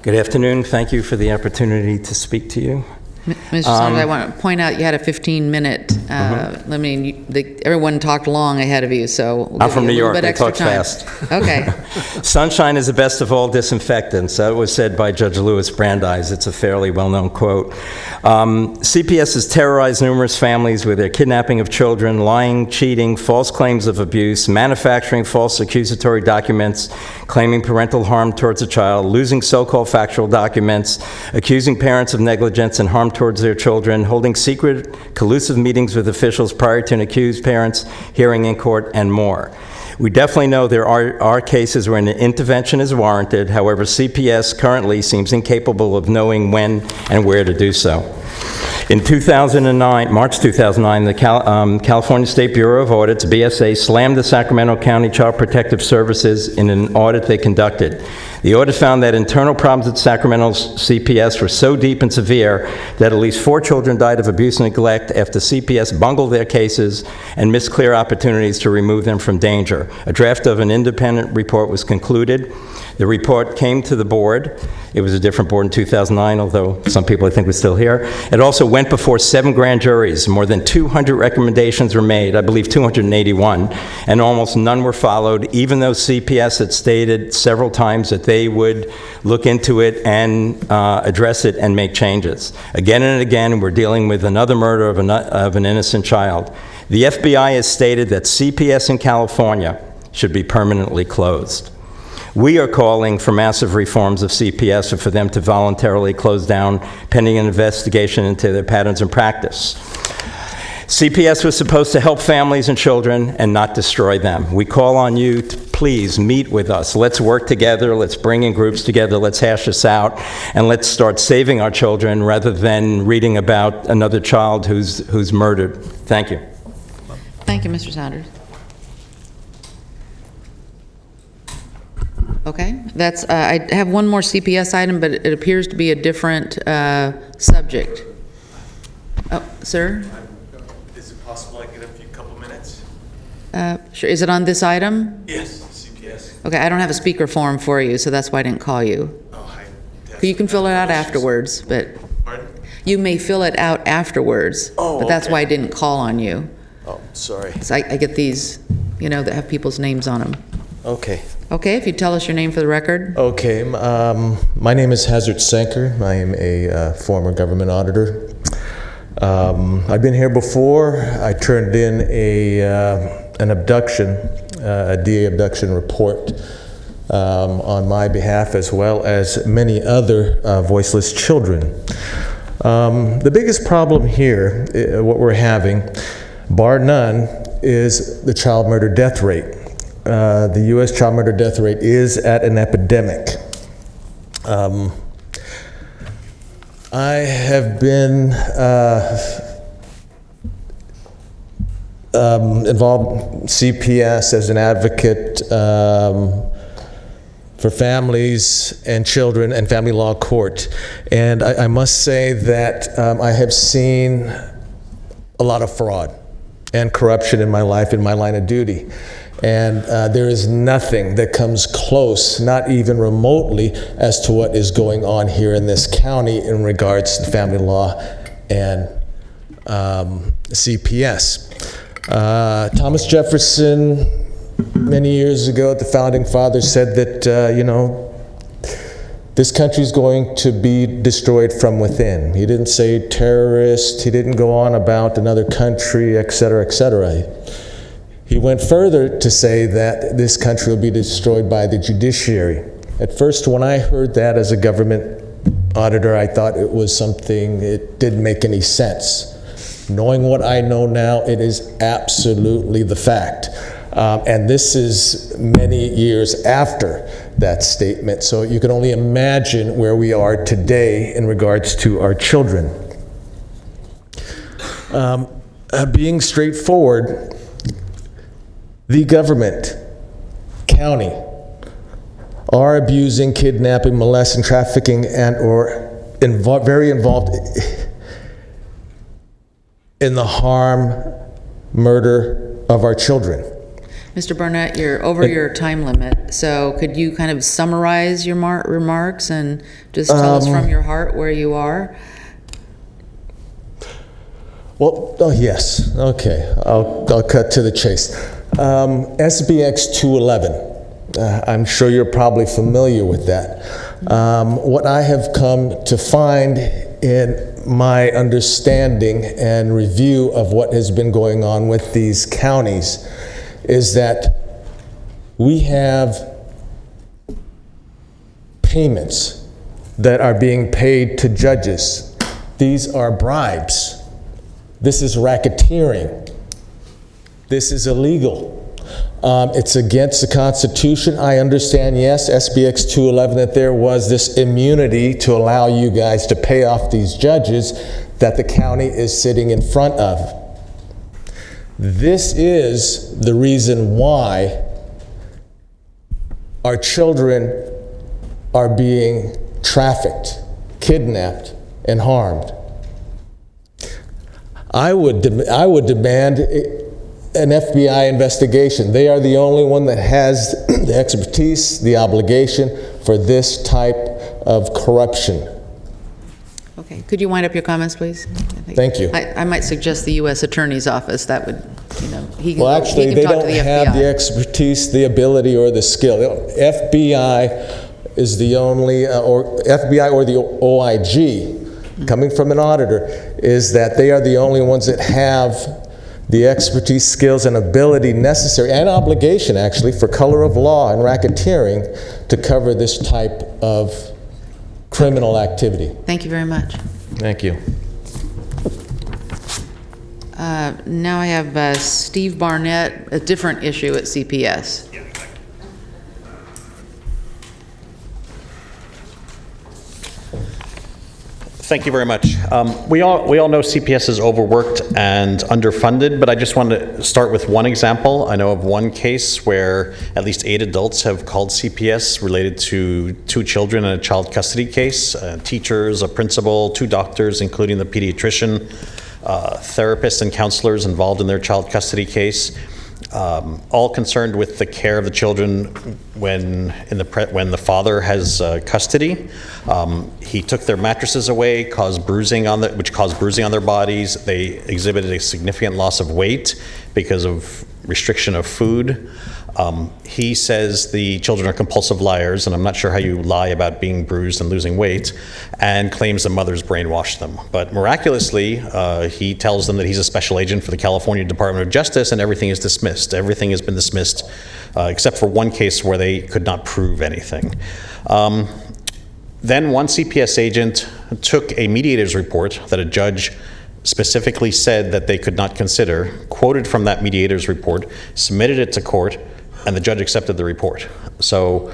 Good afternoon. Thank you for the opportunity to speak to you. Mr. Saunders, I want to point out you had a 15-minute, I mean, everyone talked long ahead of you, so we'll I'm give from you a New little York. bit They extra talk time. fast. Okay. Sunshine is the best of all disinfectants. That was said by Judge Louis Brandeis. It's a fairly well-known quote. CPS has terrorized numerous families with their kidnapping of children, lying, cheating, false claims of abuse, manufacturing false accusatory documents, claiming parental harm towards a child, losing so-called factual documents, accusing parents of negligence and harm towards their children, holding secret, collusive meetings with officials prior to an accused parent's hearing in court, and more. We definitely know there are cases where an intervention is warranted. However, CPS currently seems incapable of knowing when and where to do so. In 2009, March 2009, the California State Bureau of Audits, BSA, slammed the Sacramento County Child Protective Services in an audit they conducted. The audit found that internal problems at Sacramento's CPS were so deep and severe that at least 4 children died of abuse and neglect after CPS bungled their cases and missed clear opportunities to remove them from danger. A draft of an independent report was concluded. The report came to the board. It was a different board in 2009, although some people I think were still here. It also went before 7 grand juries. More than 200 recommendations were made, I believe 281, and almost none were followed, even though CPS had stated several times that they would look into it and address it and make changes. Again and again, we're dealing with another murder of an innocent child. The FBI has stated that CPS in California should be permanently closed. We are calling for massive reforms of CPS and for them to voluntarily close down pending an investigation into their patterns and practice. CPS was supposed to help families and children and not destroy them. We call on you to please meet with us. Let's work together. Let's bring in groups together. Let's hash this out. And let's start saving our children rather than reading about another child who's murdered. Thank you. Thank you, Mr. Saunders. Okay, that's, I have one more CPS item, but it appears to be a different subject. Oh, sir? Is it possible I get a couple minutes? Sure, is it on this item? Yes, CPS. Okay, I don't have a speaker form for you, so that's why I didn't call you. You can fill it out afterwards, but Pardon? you may fill it out afterwards, but that's why I didn't call on you. Oh, sorry. 'Cause I get these, you know, that have people's names on them. Okay. Okay, if you tell us your name for the record. Okay. My name is Hazard Sanker. I am a former government auditor. I've been here before. I turned in an abduction, a DA abduction report on my behalf, as well as many other voiceless children. The biggest problem here, what we're having, bar none, is the child murder death rate. The U.S. child murder death rate is at an epidemic. I have been involved in CPS as an advocate for families and children and family law court. And I must say that I have seen a lot of fraud and corruption in my life, in my line of duty. And there is nothing that comes close, not even remotely, as to what is going on here in this county in regards to family law and CPS. Thomas Jefferson, many years ago, the Founding Fathers said that, you know, this country is going to be destroyed from within. He didn't say terrorist, he didn't go on about another country, et cetera, et cetera. He went further to say that this country will be destroyed by the judiciary. At first, when I heard that as a government auditor, I thought it was something, it didn't make any sense. Knowing what I know now, it is absolutely the fact. And this is many years after that statement. So you can only imagine where we are today in regards to our children. Being straightforward, the government, county, are abusing, kidnapping, molesting, trafficking, and or very involved in the harm, murder of our children. Mr. Barnett, you're over your time limit, so could you kind of summarize your remarks and just tell us from your heart where you are? Well, oh yes, okay, I'll cut to the chase. SBX 211, I'm sure you're probably familiar with that. What I have come to find in my understanding and review of what has been going on with these counties is that we have payments that are being paid to judges. These are bribes. This is racketeering. This is illegal. It's against the Constitution. I understand, yes, SBX 211, that there was this immunity to allow you guys to pay off these judges that the county is sitting in front of. This is the reason why our children are being trafficked, kidnapped, and harmed. I would demand an FBI investigation. They are the only one that has the expertise, the obligation for this type of corruption. Okay, could you wind up your comments, please? Thank you. I might suggest the U.S. Attorney's Office. That would, he can, well, actually, he can they talk don't to the have FBI. the expertise, the ability, or the skill. FBI is the only, or FBI or the OIG, coming from an auditor, is that they are the only ones that have the expertise, skills, and ability necessary, and obligation, actually, for color of law and racketeering to cover this type of criminal activity. Thank you very much. Thank you. Now I have Steve Barnett, a different issue at CPS. Thank you very much. We all know CPS is overworked and underfunded, but I just wanted to start with one example. I know of one case where at least 8 adults have called CPS related to 2 children in a child custody case, teachers, a principal, 2 doctors, including the pediatrician, therapists and counselors involved in their child custody case. All concerned with the care of the children when the father has custody. He took their mattresses away, which caused bruising on their bodies. They exhibited a significant loss of weight because of restriction of food. He says the children are compulsive liars, and I'm not sure how you lie about being bruised and losing weight, and claims the mother's brainwashed them. But miraculously, he tells them that he's a special agent for the California Department of Justice, and everything is dismissed. Everything has been dismissed, except for one case where they could not prove anything. Then one CPS agent took a mediator's report that a judge specifically said that they could not consider, quoted from that mediator's report, submitted it to court, and the judge accepted the report. So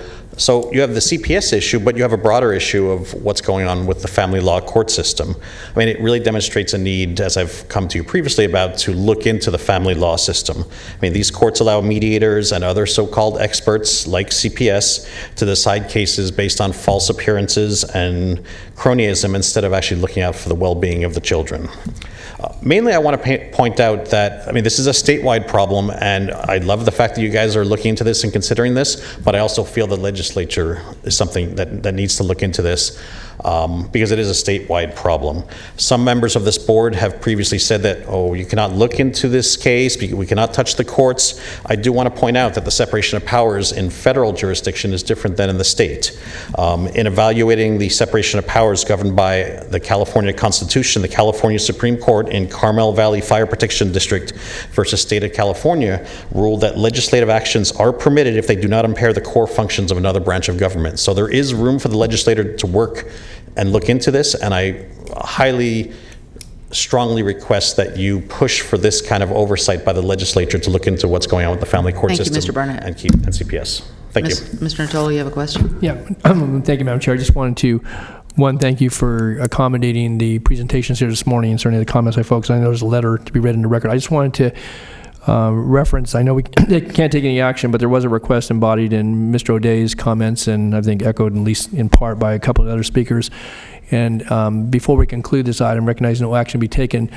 you have the CPS issue, but you have a broader issue of what's going on with the family law court system. I mean, it really demonstrates a need, as I've come to you previously about, to look into the family law system. I mean, these courts allow mediators and other so-called experts like CPS to decide cases based on false appearances and cronyism instead of actually looking out for the well-being of the children. Mainly, I want to point out that, I mean, this is a statewide problem, and I love the fact that you guys are looking into this and considering this, but I also feel the legislature is something that needs to look into this because it is a statewide problem. Some members of this board have previously said that, oh, you cannot look into this case, we cannot touch the courts. I do want to point out that the separation of powers in federal jurisdiction is different than in the state. In evaluating the separation of powers governed by the California Constitution, the California Supreme Court in Carmel Valley Fire Protection District versus State of California ruled that legislative actions are permitted if they do not impair the core functions of another branch of government. So there is room for the legislator to work and look into this, and I highly strongly request that you push for this kind of oversight by the legislature to look into what's going on with the family court Thank you, system Mr. Barnett. and CPS. Thank you. Mr. Natolo, you have a question? Yeah, thank you, Madam Chair. I just wanted to, one, thank you for accommodating the presentations here this morning and certainly the comments by folks. I know there's a letter to be read in the record. I just wanted to reference, I know we can't take any action, but there was a request embodied in Mr. O'Day's comments and I think echoed at least in part by a couple of other speakers. And before we conclude this item, recognizing no action be taken,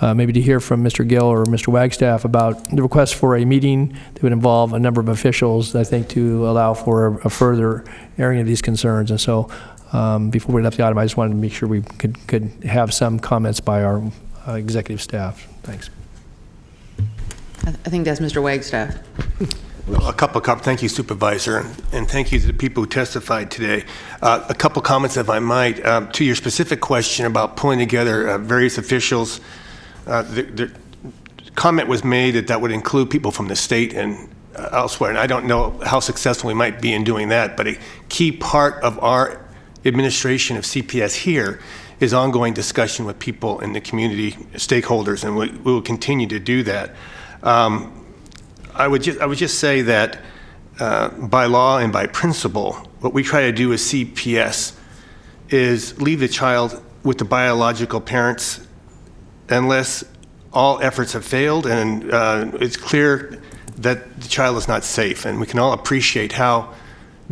maybe to hear from Mr. Gill or Mr. Wagstaff about the request for a meeting that would involve a number of officials, I think, to allow for a further airing of these concerns. And so before we left the item, I just wanted to make sure we could have some comments by our executive staff. Thanks. I think that's Mr. Wagstaff. Thank you, Supervisor, and thank you to the people who testified today. A couple comments, if I might, to your specific question about pulling together various officials. The comment was made that would include people from the state and elsewhere, and I don't know how successful we might be in doing that, but a key part of our administration of CPS here is ongoing discussion with people in the community, stakeholders, and we will continue to do that. I would just say that by law and by principle, what we try to do as CPS is leave the child with the biological parents unless all efforts have failed and it's clear that the child is not safe. And we can all appreciate how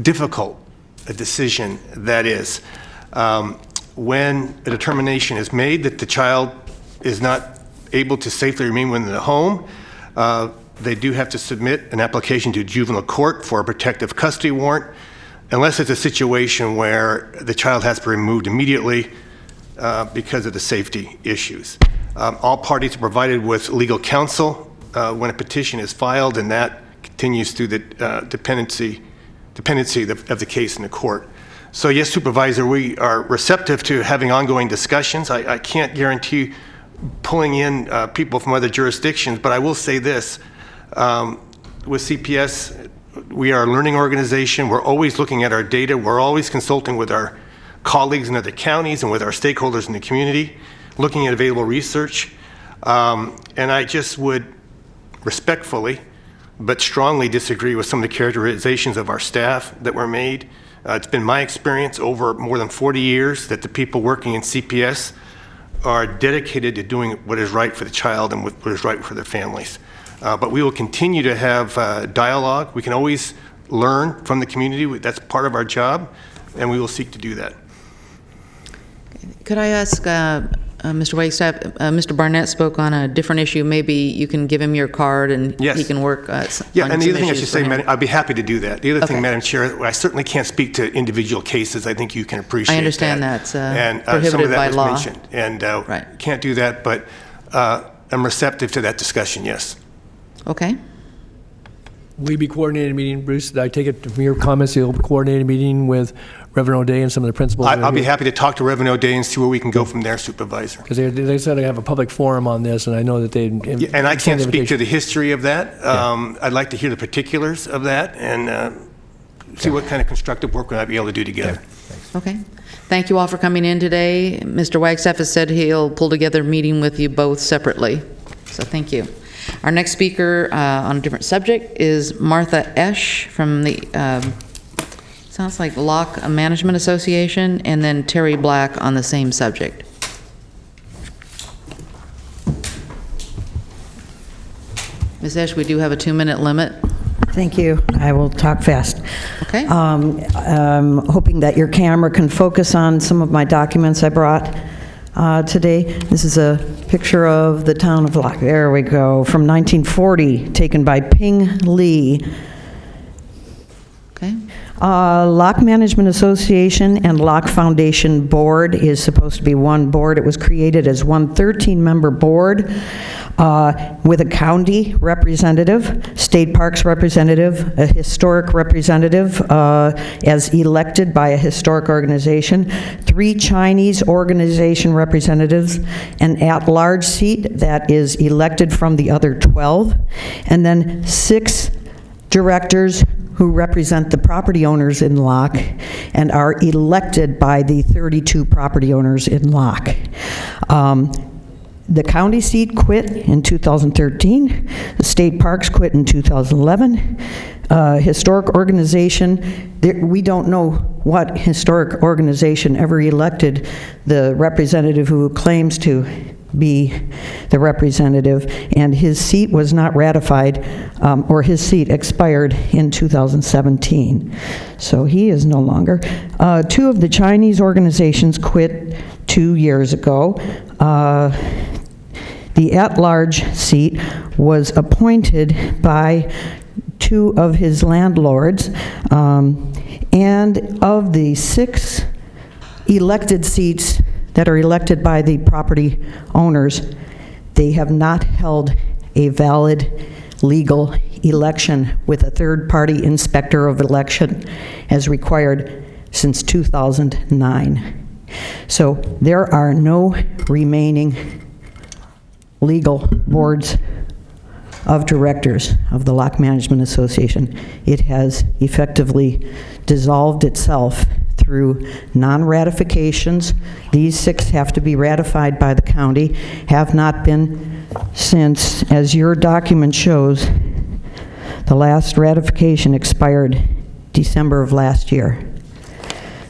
difficult a decision that is. When a determination is made that the child is not able to safely remain within the home, they do have to submit an application to juvenile court for a protective custody warrant, unless it's a situation where the child has to be removed immediately because of the safety issues. All parties are provided with legal counsel when a petition is filed, and that continues through the dependency of the case in the court. So yes, Supervisor, we are receptive to having ongoing discussions. I can't guarantee pulling in people from other jurisdictions, but I will say this. With CPS, we are a learning organization. We're always looking at our data. We're always consulting with our colleagues in other counties and with our stakeholders in the community, looking at available research. And I just would respectfully but strongly disagree with some of the characterizations of our staff that were made. It's been my experience over more than 40 years that the people working in CPS are dedicated to doing what is right for the child and what is right for their families. But we will continue to have dialogue. We can always learn from the community. That's part of our job, and we will seek to do that. Could I ask Mr. Wagstaff, Mr. Barnett spoke on a different issue. Maybe you can give him your card and yes. he can work yeah, on and the some other thing I issues should for say, him. Madam, I'd be happy to do that. The other thing, Okay. Madam Chair, I certainly can't speak to individual cases. I think you can appreciate that. I understand that's and prohibited some of that by was law. mentioned. And Right. can't do that, but I'm receptive to that discussion, yes. Okay. Will you be coordinating a meeting, Bruce? Did I take it from your comments you'll coordinate a meeting with Reverend O'Day and some of the principals? I'll be happy to talk to Reverend O'Day and see where we can go from there, Supervisor. Because they said they have a public forum on this, and I know that they... Yeah, and I can't speak to the history of that. I'd like to hear the particulars of that and see what kind of constructive work we might be able to do together. Okay. Thank you all for coming in today. Mr. Wagstaff has said he'll pull together a meeting with you both separately. So thank you. Our next speaker on a different subject is Martha Esch from the, sounds like Lock Management Association, and then Terry Black on the same subject. Ms. Esch, we do have a 2-minute limit. Thank you. I will talk fast. Okay. I'm hoping that your camera can focus on some of my documents I brought today. This is a picture of the town of Locke. There we go, from 1940, taken by Ping Lee. Okay. Locke Management Association and Locke Foundation Board is supposed to be one board. It was created as one 13-member board with a county representative, state parks representative, a historic representative as elected by a historic organization, 3 Chinese organization representatives, an at-large seat that is elected from the other 12, and then 6 directors who represent the property owners in Locke and are elected by the 32 property owners in Locke. The county seat quit in 2013. The state parks quit in 2011. Historic organization, we don't know what historic organization ever elected the representative who claims to be the representative, and his seat was not ratified, or his seat expired in 2017. So he is no longer. Two of the Chinese organizations quit 2 years ago. The at-large seat was appointed by two of his landlords, and of the 6 elected seats that are elected by the property owners, they have not held a valid legal election with a third-party inspector of election as required since 2009. So there are no remaining legal boards of directors of the Lock Management Association. It has effectively dissolved itself through non-ratifications. These 6 have to be ratified by the county, have not been since, as your document shows, the last ratification expired December of last year.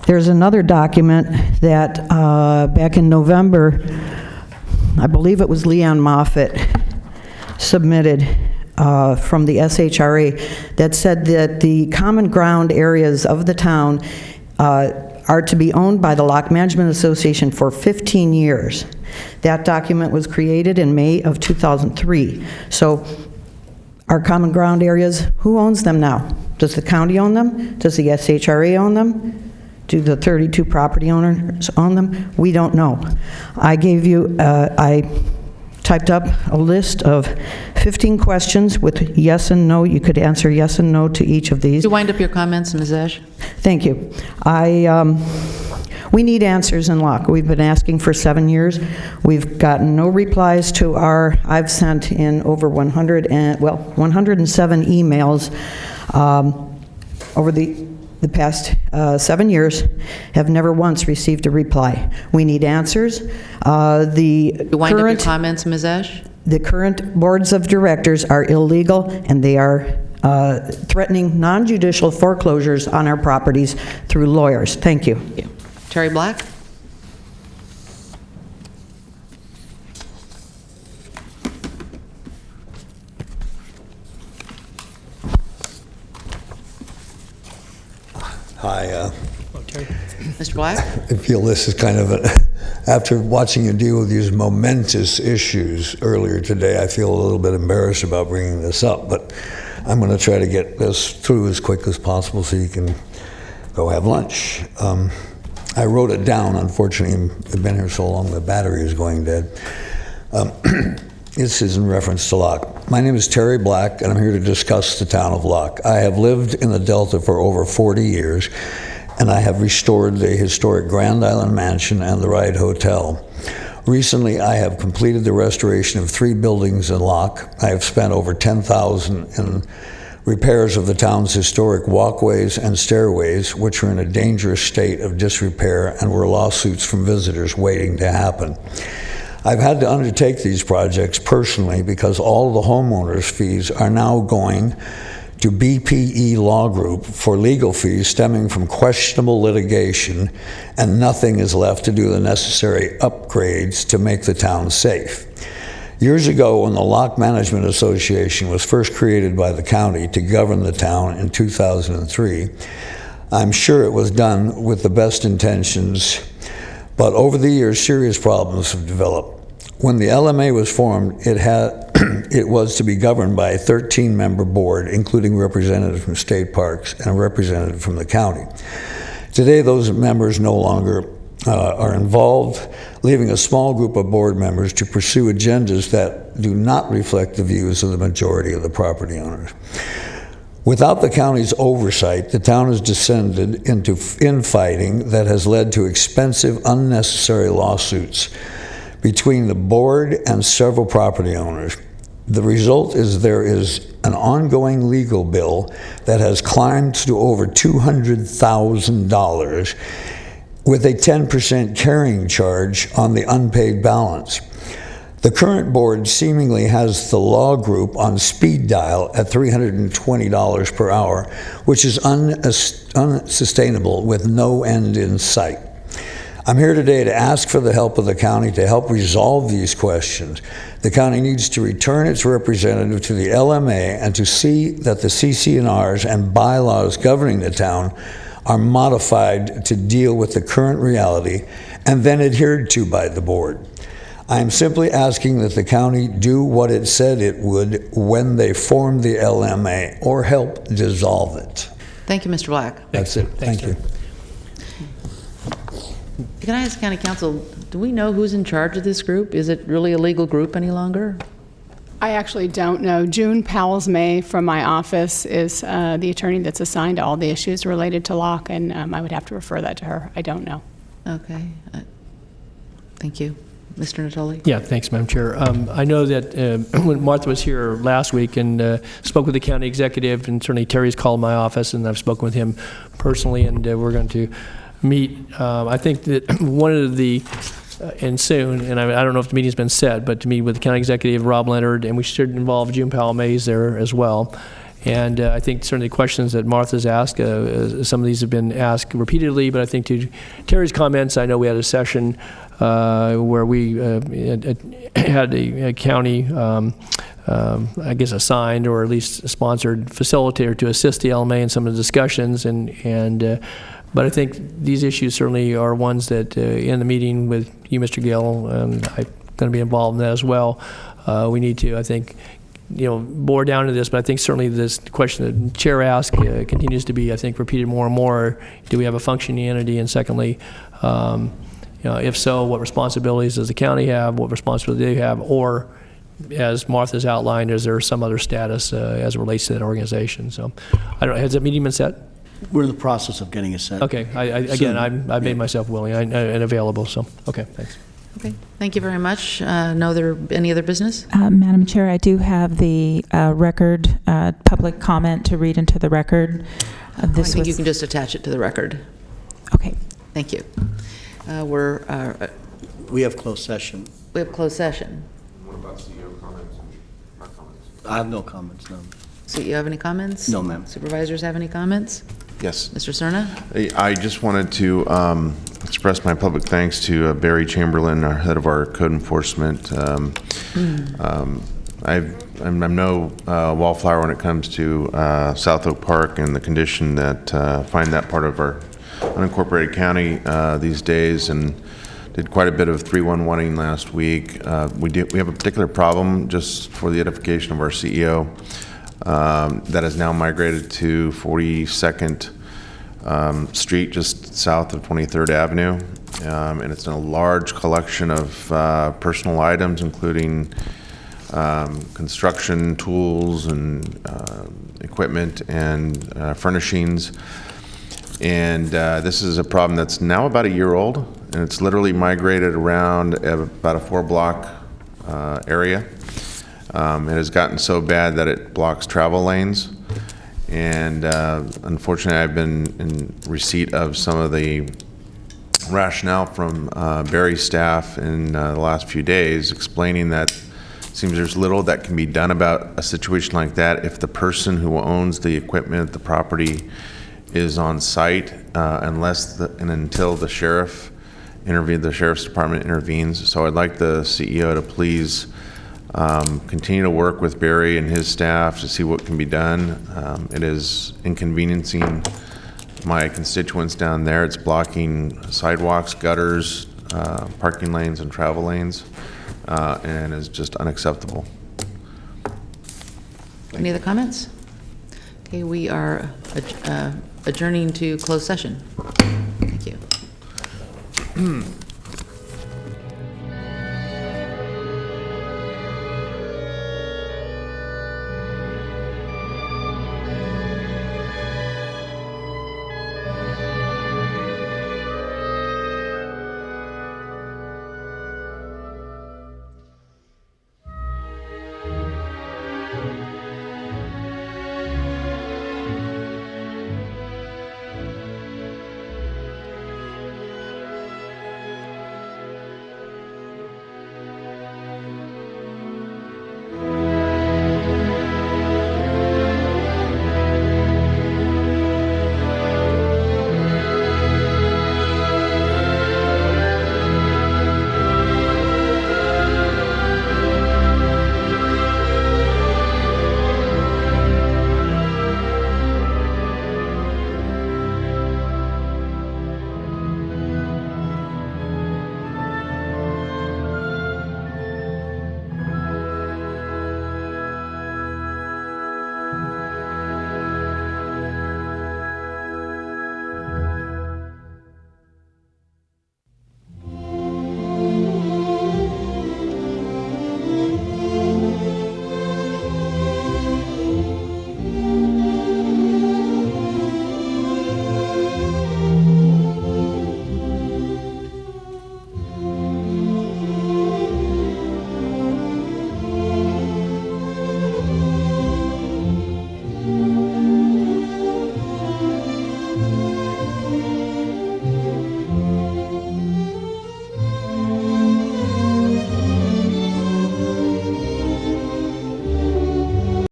There's another document that back in November, I believe it was Leon Moffett, submitted from the SHRA that said that the common ground areas of the town are to be owned by the Lock Management Association for 15 years. That document was created in May of 2003. So our common ground areas, who owns them now? Does the county own them? Does the SHRA own them? Do the 32 property owners own them? We don't know. I gave you, I typed up a list of 15 questions with yes and no. You could answer yes and no to each of these. You wind up your comments, Ms. Esch? Thank you. We need answers in Lock. We've been asking for 7 years. We've gotten no replies to I've sent in over 107 emails over the past 7 years, have never once received a reply. We need answers. You wind up your comments, Ms. Esch? The current boards of directors are illegal, and they are threatening non-judicial foreclosures on our properties through lawyers. Thank you. Thank you. Terry Black? Hi. Mr. Black? I feel this is kind of after watching you deal with these momentous issues earlier today, I feel a little bit embarrassed about bringing this up, but I'm going to try to get this through as quick as possible so you can go have lunch. I wrote it down. Unfortunately, I've been here so long the battery is going dead. This is in reference to Lock. My name is Terry Black, and I'm here to discuss the town of Lock. I have lived in the Delta for over 40 years, and I have restored the historic Grand Island Mansion and the Ride Hotel. Recently, I have completed the restoration of 3 buildings in Lock. I have spent over $10,000 in repairs of the town's historic walkways and stairways, which are in a dangerous state of disrepair and were lawsuits from visitors waiting to happen. I've had to undertake these projects personally because all the homeowners' fees are now going to BPE Law Group for legal fees stemming from questionable litigation, and nothing is left to do the necessary upgrades to make the town safe. Years ago, when the Lock Management Association was first created by the county to govern the town in 2003, I'm sure it was done with the best intentions, but over the years, serious problems have developed. When the LMA was formed, it was to be governed by a 13-member board, including representatives from state parks and a representative from the county. Today, those members no longer are involved, leaving a small group of board members to pursue agendas that do not reflect the views of the majority of the property owners. Without the county's oversight, the town has descended into infighting that has led to expensive, unnecessary lawsuits between the board and several property owners. The result is there is an ongoing legal bill that has climbed to over $200,000 with a 10% carrying charge on the unpaid balance. The current board seemingly has the law group on speed dial at $320 per hour, which is unsustainable with no end in sight. I'm here today to ask for the help of the county to help resolve these questions. The county needs to return its representative to the LMA and to see that the CC&Rs and bylaws governing the town are modified to deal with the current reality and then adhered to by the board. I am simply asking that the county do what it said it would when they formed the LMA or help dissolve it. Thank you, Mr. Black. That's it. Thank you. Can I ask County Council, do we know who's in charge of this group? Is it really a legal group any longer? I actually don't know. June Powles-May from my office is the attorney that's assigned to all the issues related to Locke, and I would have to refer that to her. I don't know. Okay. Thank you. Mr. Natoli? Yeah, thanks, Madam Chair. I know that when Martha was here last week and spoke with the county executive, and certainly Terry's called my office, and I've spoken with him personally, and we're going to meet. I think that one of the, and soon, and I don't know if the meeting's been set, but to meet with the county executive, Rob Leonard, and we should involve June Powell-Mays there as well. And I think certainly the questions that Martha's asked, some of these have been asked repeatedly, but I think to Terry's comments, I know we had a session where we had a county, I guess, assigned or at least a sponsored facilitator to assist the LMA in some of the discussions. But I think these issues certainly are ones that in the meeting with you, Mr. Gill, and I'm going to be involved in that as well. We need to, I think, bore down to this, but I think certainly this question that the Chair asked continues to be, I think, repeated more and more. Do we have a functioning entity? And secondly, if so, what responsibilities does the county have? What responsibility do they have? Or, as Martha's outlined, is there some other status as it relates to that organization? So, I don't know. Has that meeting been set? We're in the process of getting it set. Okay. I've made myself willing and available. So, okay. Thanks. Okay. Thank you very much. Any other business? Madam Chair, I do have the record, public comment to read into the record. I think you can just attach it to the record. Okay. Thank you. We have closed session. We have closed session. What about CEO comments and my comments? I have no comments, no. CEO have any comments? No, ma'am. Supervisors have any comments? Yes. Mr. Cerna? I just wanted to express my public thanks to Barry Chamberlain, our head of our code enforcement. I'm no wallflower when it comes to South Oak Park and the condition that find that part of our unincorporated county these days, and did quite a bit of 311ing last week. We have a particular problem, just for the edification of our CEO, that has now migrated to 42nd Street, just south of 23rd Avenue. And it's in a large collection of personal items, including construction tools and equipment and furnishings. And this is a problem that's now about a year old, and it's literally migrated around about a 4-block area. It has gotten so bad that it blocks travel lanes. And unfortunately, I've been in receipt of some of the rationale from Barry's staff in the last few days, explaining that it seems there's little that can be done about a situation like that if the person who owns the equipment, the property, is on site, unless and until the sheriff's department intervenes. So I'd like the CEO to please continue to work with Barry and his staff to see what can be done. It is inconveniencing my constituents down there. It's blocking sidewalks, gutters, parking lanes, and travel lanes, and is just unacceptable. Any other comments? Okay, we are adjourning to closed session. Thank you.